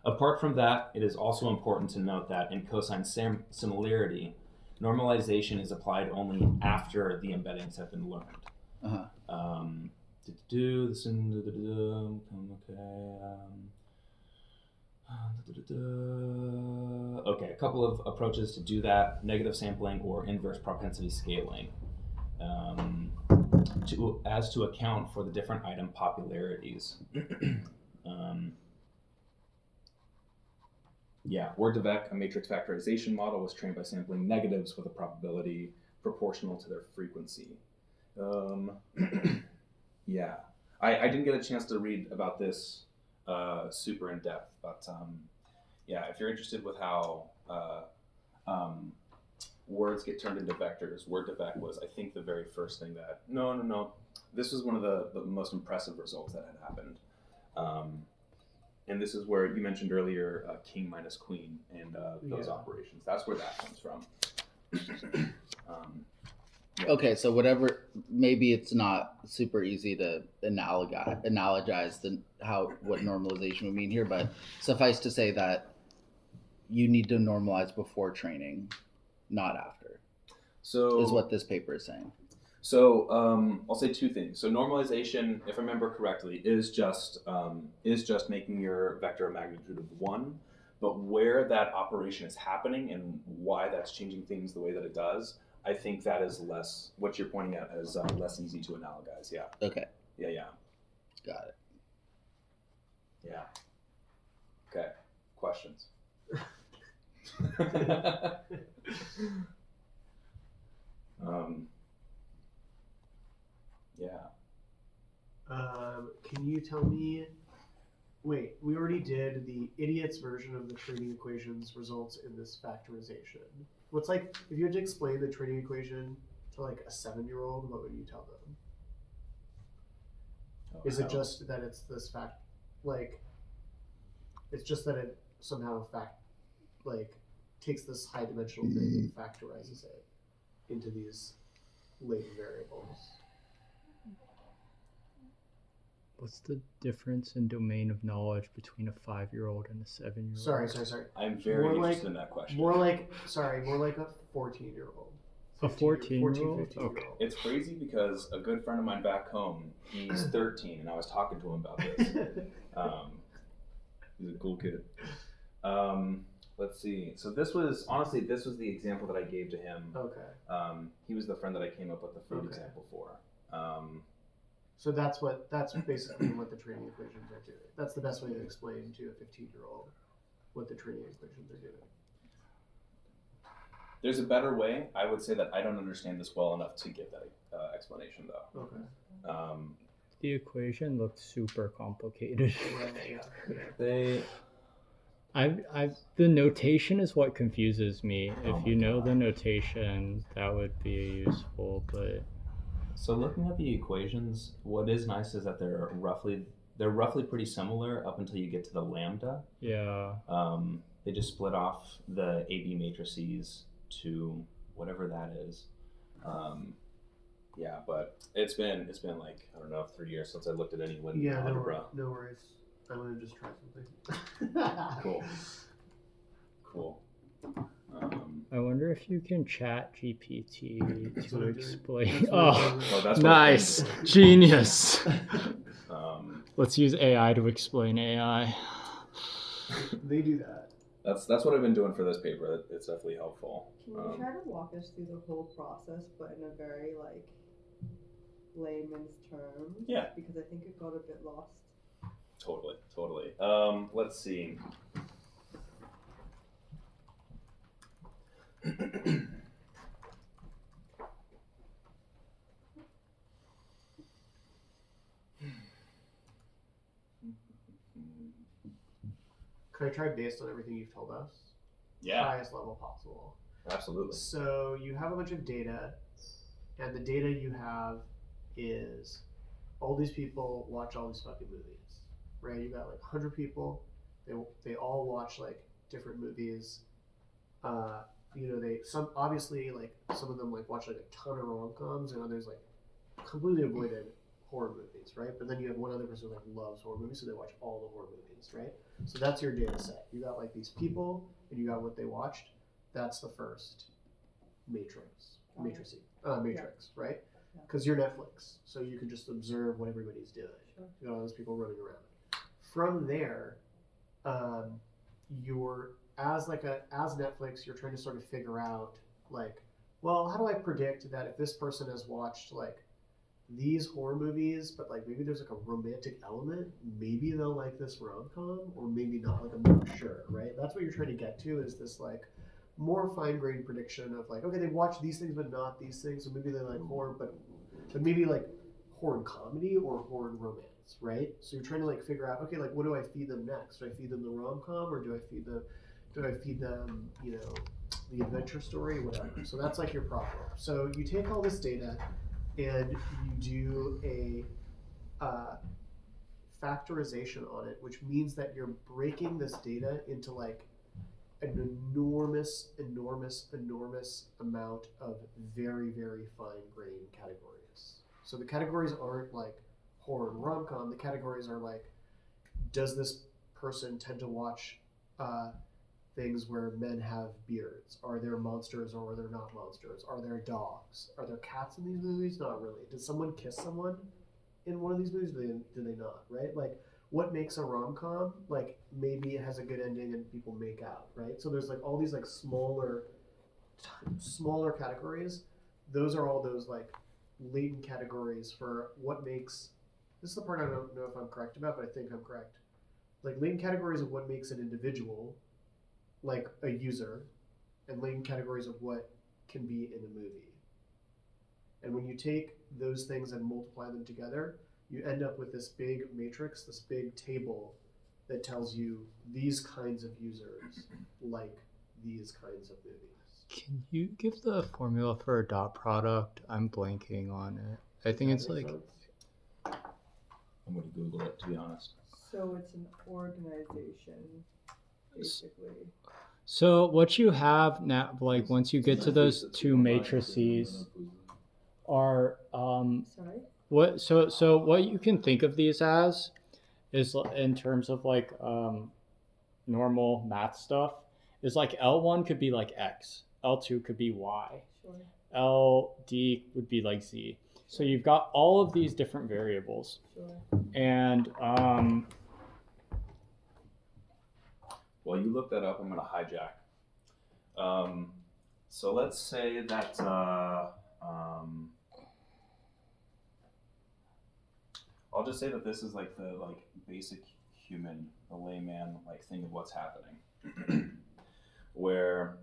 apart from that, it is also important to note that in cosine similarity, normalization is applied only after the embeddings have been learned. Okay, a couple of approaches to do that: negative sampling or inverse propensity scaling, to account for the different item popularities. Yeah, Word2Vec, a matrix factorization model, was trained by sampling negatives with a probability proportional to their frequency. Yeah, I didn't get a chance to read about this super in depth, but yeah, if you're interested with how words get turned into vectors, Word2Vec was, I think, the very first thing that, no. This was one of the most impressive results that had happened. And this is where you mentioned earlier king minus queen and those operations. That's where that comes from. Yeah. Okay, so whatever, maybe it's not super easy to analogize what normalization would mean here, but suffice to say that you need to normalize before training, not after. So is what this paper is saying. So I'll say two things. So normalization, if I remember correctly, is just making your vector a magnitude of 1. But where that operation is happening and why that's changing things the way that it does, I think that is less, what you're pointing at is less easy to analogize. Yeah. Okay. Yeah. Got it. Yeah. Okay. Questions? Yeah. Can you tell me? Wait, we already did the idiot's version of the training equations results in this factorization. What's like if you had to explain the training equation to like a 7-year-old, what would you tell them? Is it just that it's this fact, like, it's just that it somehow takes this high dimensional thing and factorizes it into these latent variables? What's the difference in domain of knowledge between a 5-year-old and a 7-year-old? Sorry. I'm very interested in that question. More like a 14-year-old. A 14-year-old? 15-year-old. Okay. It's crazy because a good friend of mine back home, he's 13, and I was talking to him about this. He's a cool kid. Let's see. So this was the example that I gave to him. Okay. He was the friend that I came up with the fruit example for. So that's basically what the training equations are doing. That's the best way to explain to a 15-year-old what the training equations are doing. There's a better way. I would say that I don't understand this well enough to give that explanation, though. Okay. The equation looks super complicated. Right, yeah. The notation is what confuses me. If you know the notation, that would be useful, but... So looking at the equations, what is nice is that they're roughly pretty similar up until you get to the lambda. Yeah. They just split off the AB matrices to whatever that is. Yeah, but it's been like, I don't know, 3 years since I looked at any linear algebra. No worries. I'm gonna just try something. Cool. I wonder if you can chat GPT to explain. That's Nice, genius. Let's use AI to explain AI. They do that. That's what I've been doing for this paper. It's definitely helpful. Can you try to walk us through the whole process, but in a very layman's terms? Yeah. Because I think it got a bit lost. Totally. Let's see. Can I try based on everything you've told us? Yeah. Highest level possible. Absolutely. So you have a bunch of data, and the data you have is all these people watch all these fucking movies, right? You got 100 people. They all watch different movies. Obviously some of them watch a ton of rom-coms, and others completely avoided horror movies, right? But then you have one other person who loves horror movies, so they watch all the horror movies, right? So that's your data set. You got these people, and you got what they watched. That's the first matrix, right? Because you're Netflix, so you can just observe what everybody's doing. Sure. You got all those people running around. From there, you're as Netflix, you're trying to sort of figure out how do I predict that if this person has watched these horror movies, but like maybe there's like a romantic element. Maybe they'll like this rom-com, or maybe not. Like I'm not sure, right? That's what you're trying to get to, is this like more fine-grained prediction of like, okay, they watch these things but not these things, so maybe they like horror, but maybe like horror and comedy or horror and romance, right? So you're trying to like figure out, okay, like what do I feed them next? Do I feed them the rom-com, or do I feed them, you know, the adventure story, whatever. So that's like your problem. So you take all this data and you do a factorization on it, which means that you're breaking this data into like an enormous amount of very, very fine-grained categories. So the categories aren't like horror and rom-com. The categories are like, does this person tend to watch things where men have beards? Are there monsters or are there not monsters? Are there dogs? Are there cats in these movies? Not really. Did someone kiss someone in one of these movies? Do they not? Right? Like, what makes a rom-com? Like, maybe it has a good ending and people make out, right? So there's like all these like smaller categories. Those are all those like latent categories for what makes. This is the part I don't know if I'm correct about, but I think I'm correct. Like latent categories of what makes an individual, like a user, and latent categories of what can be in a movie. And when you take those things and multiply them together, you end up with this big matrix, this big table that tells you these kinds of users like these kinds of movies. Can you give the formula for a dot product? I'm blanking on it. I think it's like sense? I'm going to Google it, to be honest. So it's an organization, basically. so what you have now, like once you get to those two matrices, are Sorry? so what you can think of these as is in terms of like normal math stuff is like L1 could be like X, L2 could be Y, Sure. LD would be like Z. So you've got all of these different variables, Sure. and While you look that up, I'm going to hijack. So let's say that I'll just say that this is like the basic human, the layman like thing of what's happening. Where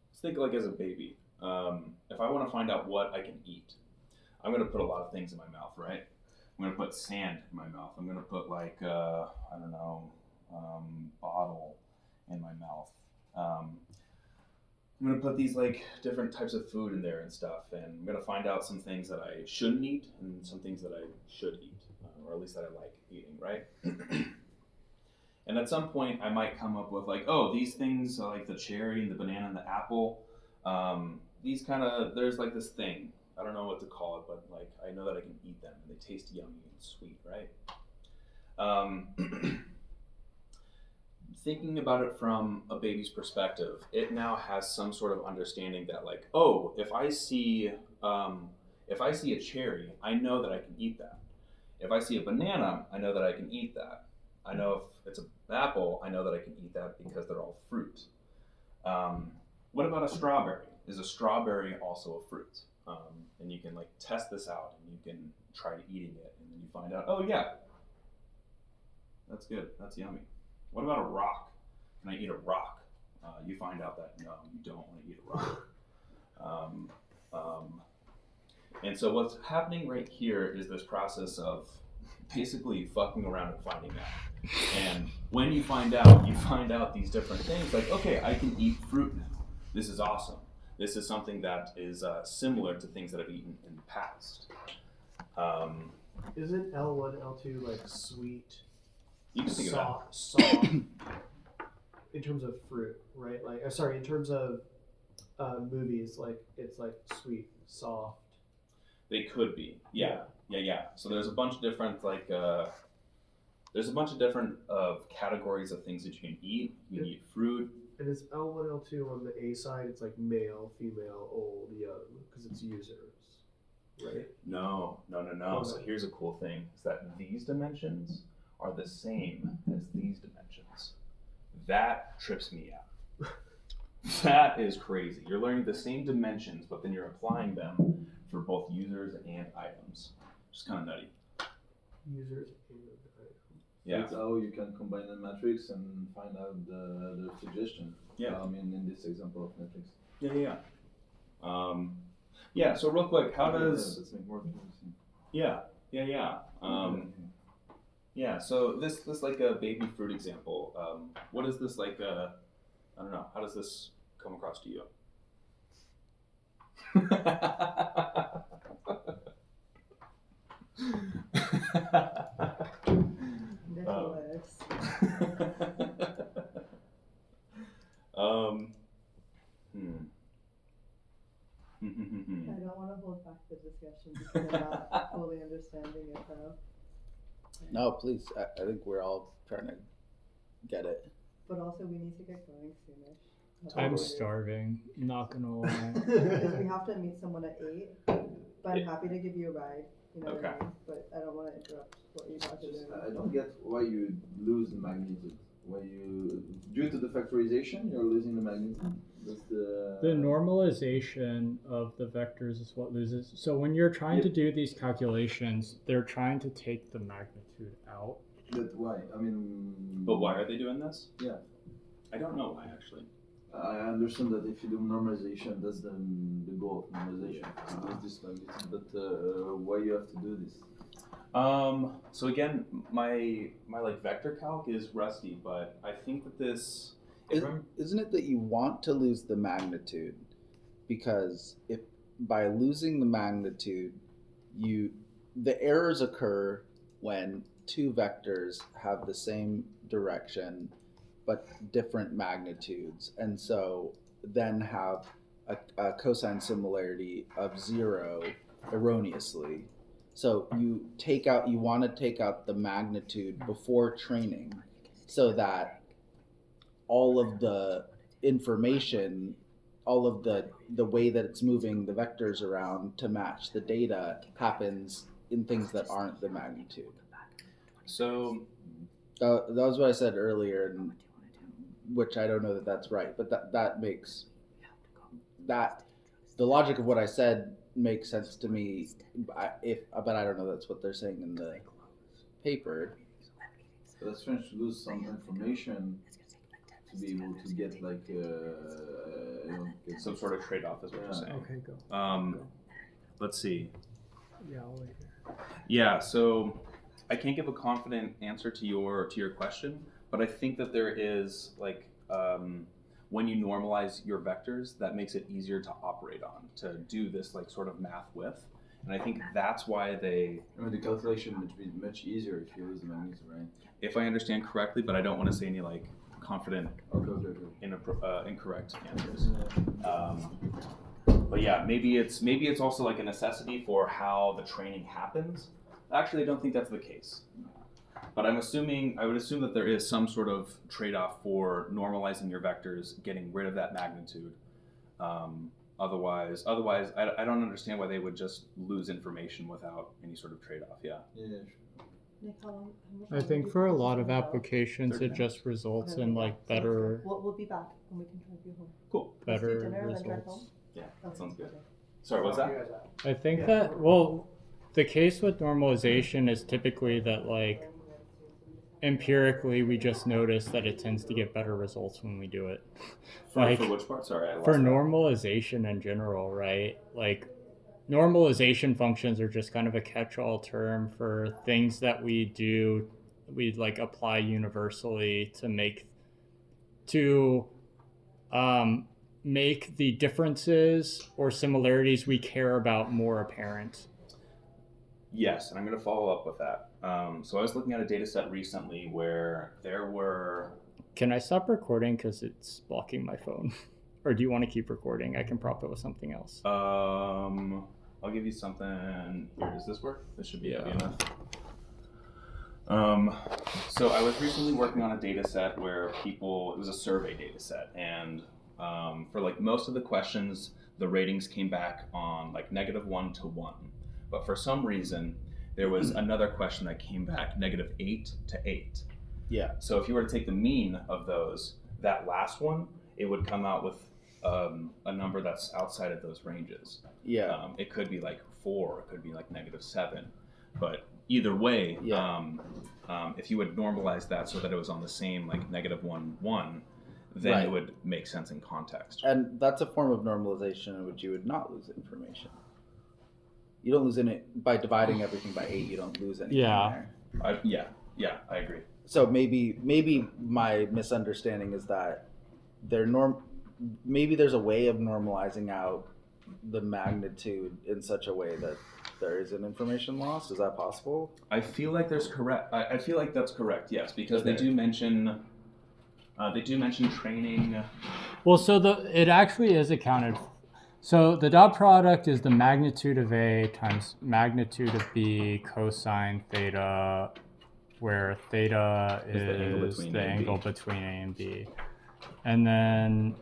let's think like as a baby. If I want to find out what I can eat, I'm going to put a lot of things in my mouth, right? I'm going to put sand in my mouth. I'm going to put like I don't know, bottle in my mouth. I'm going to put these like different types of food in there and stuff, and I'm going to find out some things that I shouldn't eat and some things that I should eat, or at least that I like eating, right? And at some point I might come up with like, oh, these things are like the cherry and the banana and the apple, these kind of, there's like this thing, I don't know what to call it, but like I know that I can eat them and they taste yummy and sweet, right? Thinking about it from a baby's perspective, it now has some sort of understanding that like, oh, if I see a cherry, I know that I can eat that. If I see a banana, I know that I can eat that. I know if it's an apple, I know that I can eat that because they're all fruit. What about a strawberry? Is a strawberry also a fruit? And you can like test this out and you can try eating it and then you find out, oh yeah, that's good, that's yummy. What about a rock? Can I eat a rock? You find out that no, you don't want to eat a rock. And so what's happening right here is this process of basically fucking around and finding out. And when you find out these different things, like, okay, I can eat fruit now. This is awesome. This is something that is similar to things that I've eaten in the past. Isn't L1, L2 like sweet, You can think of soft in terms of fruit, right? Like, sorry, in terms of movies, like it's like sweet, soft. They could be, yeah. So there's a bunch of different categories of things that you can eat. You can eat fruit. And it's L1, L2 on the A side. It's like male, female, old, young, because it's users, right? No. So here's a cool thing: is that these dimensions are the same as these dimensions. That trips me out. That is crazy. You're learning the same dimensions, but then you're applying them for both users and items. Which is kind of nutty. Users and Yeah. That's how you can combine the matrix and find out the suggestion. Yeah. I mean, in this example of matrix. Yeah. So real quick, how does? Let's make more interesting. Yeah. Yeah. So this like a baby fruit example. What is this like? I don't know. How does this come across to you? Nicholas. I don't want to hold back the discussion because I'm not fully understanding it though. No, please. I think we're all trying to get it. But also we need to get going soonish. I'm starving. Not gonna lie. Because we have to meet someone at 8. But I'm happy to give you a ride. You know what I Okay. mean? But I don't want to interrupt what you guys are doing. I don't get why you lose the magnitude. Why you, due to the factorization, you're losing the magnitude. That's The normalization of the vectors is what loses. So when you're trying to do these calculations, they're trying to take the magnitude out. But why? I mean. But why are they doing this? Yeah. I don't know why actually. I understand that if you do normalization, that's the goal of normalization. To lose this magnitude. But why you have to do this? So again, my like vector calc is rusty, but I think that this. Isn't it that you want to lose the magnitude? Because if by losing the magnitude, the errors occur when two vectors have the same direction but different magnitudes, and so then have a cosine similarity of 0 erroneously. So you want to take out the magnitude before training, so that all of the information, all of the way that it's moving the vectors around to match the data happens in things that aren't the magnitude. So That was what I said earlier, and which I don't know that that's right, but that makes that the logic of what I said makes sense to me. But I don't know that's what they're saying in the paper. But that's trying to lose some information to be able to get like get some sort of trade-off is what you're saying. Okay, go. Let's see. Yeah, I'll wait here. Yeah, so I can't give a confident answer to your question, but I think that there is like when you normalize your vectors, that makes it easier to operate on, to do this like sort of math with, and I think that's why they. I mean, the calculation would be much easier if you lose the magnitude, right? If I understand correctly, but I don't want to say any like confident, Okay. incorrect answers. But yeah, maybe it's also like a necessity for how the training happens. Actually, I don't think that's the case. But I would assume that there is some sort of trade-off for normalizing your vectors, getting rid of that magnitude. Otherwise, I don't understand why they would just lose information without any sort of trade-off. Yeah. Yeah, sure. Nick, how much I longer think do you for a this lot is of gonna go? applications, 30 it just results Okay, in yeah, like sounds better good. We'll be back and we can drive you home. Cool. Let's do better dinner and then drive home. results. Yeah, that Okay, sounds good. okay. Sorry, what's You that? guys out. I think Yeah. that, well, the case with normalization is typically that like empirically we just notice that it tends to get better results when we do it. For Like, which part? Sorry, I lost for that. normalization in general, right? Like normalization functions are just kind of a catch-all term for things that we do, we like apply universally to make the differences or similarities we care about more apparent. Yes, and I'm going to follow up with that. So I was looking at a data set recently where there were. Can I stop recording because it's blocking my phone? Or do you want to keep recording? I can prop it with something else. I'll give you something. Here, does this work? This should be heavy enough. So I was recently working on a data set where it was a survey data set, and for like most of the questions, the ratings came back on like -1 to 1. But for some reason, there was another question that came back -8 to 8. Yeah. So if you were to take the mean of those, that last one, it would come out with a number that's outside of those ranges. Yeah. It could be like 4, it could be like -7, but either way, if you would normalize that so that it was on the same like -1, 1, then Right. it would make sense in context. And that's a form of normalization in which you would not lose information. You don't lose any by dividing everything by 8. You don't lose anything Yeah. there. Yeah, I agree. So maybe my misunderstanding is that maybe there's a way of normalizing out the magnitude in such a way that there is an information loss. Is that possible? I feel like I feel like that's correct. Yes, because Okay. they do mention training. Well, so it actually is accounted. So the dot product is the magnitude of A times magnitude of B cosine theta, where theta is the angle between A and B. And then,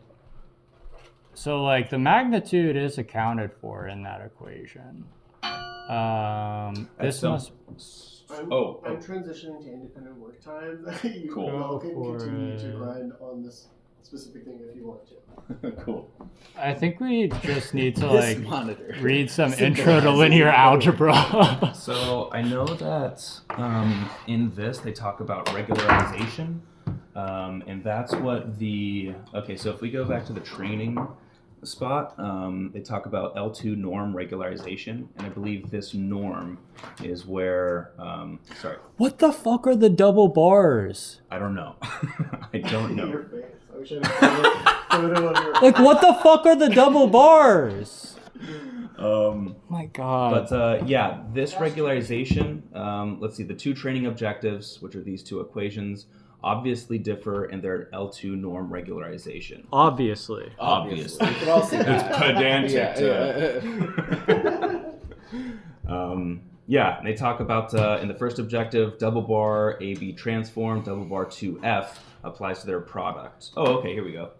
so like the magnitude is accounted for in that equation. This must. I'm transitioning to independent work time. You Cool. all can Go for continue to it. grind on this specific thing if you want to. Cool. I think we just need to This like monitor. read some intro to linear algebra. So I know that in this they talk about regularization, and that's what okay, so if we go back to the training spot, they talk about L2 norm regularization, and I believe this norm is where, sorry, What the fuck are the double bars? I don't know. I don't know. Your face. I wish I had a photo of your Like, what the fuck are the double bars? Um, My God. But yeah, this regularization, let's see, the two training objectives, which are these two equations, obviously differ in their L2 norm regularization. Obviously. Obviously. We can all see that. It's pedantic. Yeah, and they talk about in the first objective, double bar AB transform, double bar 2F applies to their product. Oh, okay, here we go.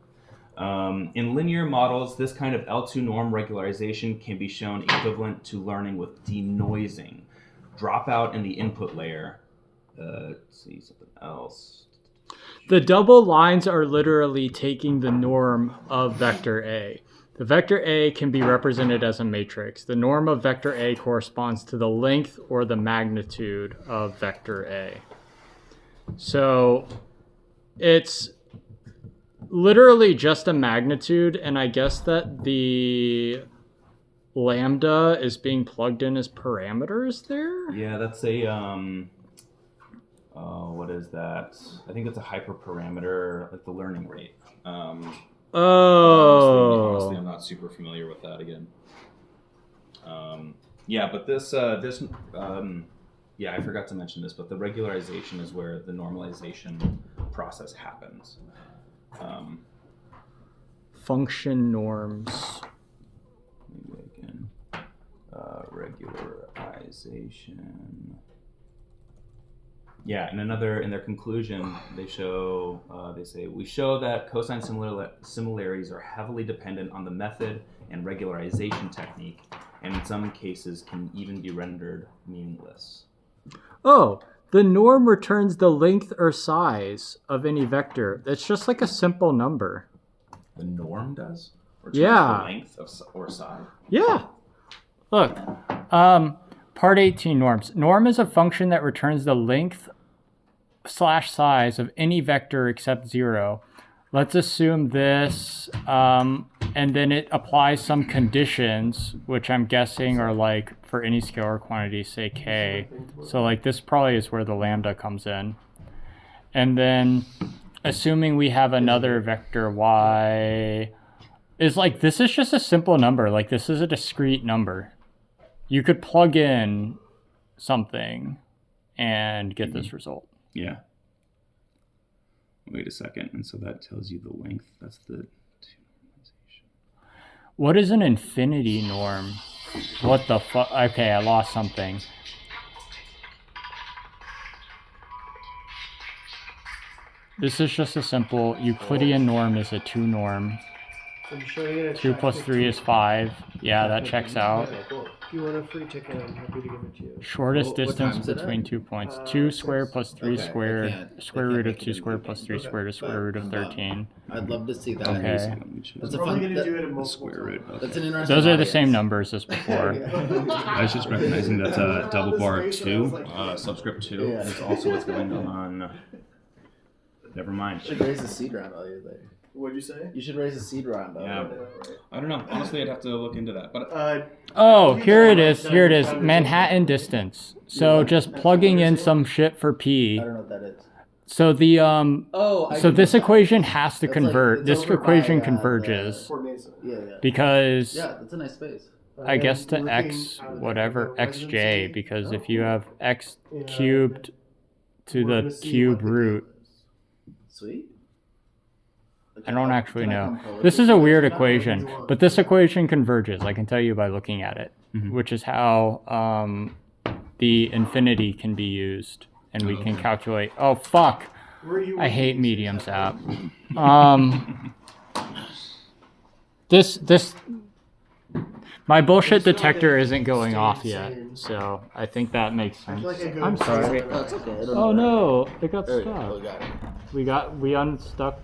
In linear models, this kind of L2 norm regularization can be shown equivalent to learning with denoising. Dropout in the input layer. Let's see, something else. The double lines are literally taking the norm of vector A. The vector A can be represented as a matrix. The norm of vector A corresponds to the length or the magnitude of vector A. So it's literally just a magnitude, and I guess that the lambda is being plugged in as parameters there? Yeah, that's a what is that? I think it's a hyperparameter, like the learning rate. Honestly, I'm not super familiar with that again. Yeah, but yeah, I forgot to mention this, but the regularization is where the normalization process happens. Function norms. Maybe again, regularization. Yeah, in their conclusion, they say, we show that cosine similarities are heavily dependent on the method and regularization technique, and in some cases can even be rendered meaningless. Oh, the norm returns the length or size of any vector. It's just like a simple number. The norm does? Returns Yeah. the length or size? Yeah. Look, part 18 norms. Norm is a function that returns the length / size of any vector except 0. Let's assume this, and then it applies some conditions, which I'm guessing are like for any scalar quantity, say k. So like this probably is where the lambda comes in. And then assuming we have another vector y, is like, this is just a simple number. Like this is a discrete number. You could plug in something and get this result. Yeah. Wait a second. And so that tells you the length. That's the normalization. What is an infinity norm? What the fuck? Okay, I lost something. This is just a simple Euclidean norm is a 2 norm. I'm showing you a 2 check plus 3 is 5. Yeah, that checks out. Okay, cool. If you want a free ticket, I'm happy to give it to you. Shortest What distance time's it between at? 2 points. 2 squared 6. plus 3 Okay, I squared. can't Square root of make it 2 in squared the plus 3 evening. squared is square root of I'm done. 13. I'd love to see that. Okay. That's I'm a probably fun. going to That, do it in multiple times. that's an interesting. Those are the audience. same numbers as before. I was just recognizing that double This bar face, and I 2, was like, subscript 2 Yeah. is also what's going on. Never mind. You should raise the seed round while you're there. What'd you say? You should raise the seed round. While Yeah. you're there. I don't know. Honestly, I'd have to look into that. But Oh, here it is. Here it is. Manhattan distance. So just plugging in some shit for I P. don't know what that is. So the Oh, I so do this know that. equation has to That's like- convert. it's This over by, equation the- converges Fort Mason. Yeah. because Yeah, that's a nice space. I guess to am x looking out of whatever the xj residency, because if Oh, you cool. have x and cubed to we're gonna the see cube what the root. deal is. Sweet. I don't actually Can I know. come co-work This with is a you? weird Not equation, what you but this equation converges. I can tell you by looking at it, Mhm. which is how the infinity can be used, and we can calculate. Oh fuck! Where are you I hate working? Medium's app. This my bullshit It's not detector that isn't going stay off the yet, same. so I think that makes I sense. feel like I go I'm sorry. Oh, it's okay. I don't Oh know. no, it got There we go. Oh, stuck. we got it. We stuck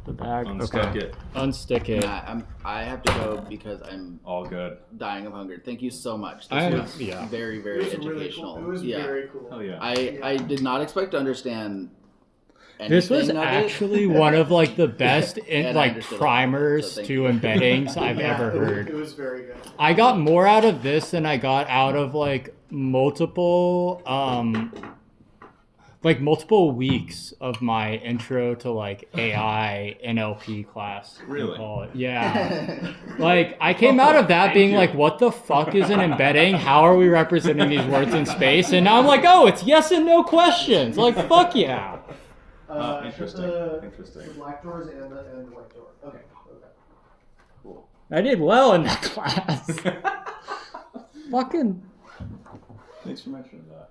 the bag. unstuck Okay. it. Unstick it. Nah, I have to go because I'm All good. dying of hunger. Thank you so much. This I- was yeah. very, It very was really educational. cool. It was yeah. very cool. Hell yeah. I did not expect to understand anything This was of it. actually one of like the best And I like understood it, primers so thank to you. embeddings I've Yeah, ever it was- heard. It was very good. I got more out of this than I got out of like multiple weeks of my intro to like AI NLP class. you Really? call it. Yeah. Like I came out of that Thank being you. like, what the fuck is an embedding? How are we representing these words in space? And now I'm like, oh, it's yes and no questions. Like fuck yeah. Interesting. The Interesting. black doors and the white door. Okay. Cool. I did well in that class. Fucking. Thanks for mentioning that.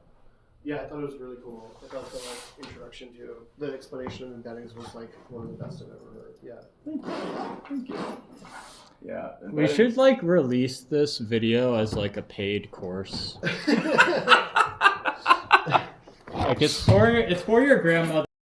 Yeah, I thought it was really cool. I thought the introduction to the explanation of embeddings was like one of the best I've ever heard. Yeah. Thank you. Yeah. We should like release this video as like a paid course. Like it's for your grandmother.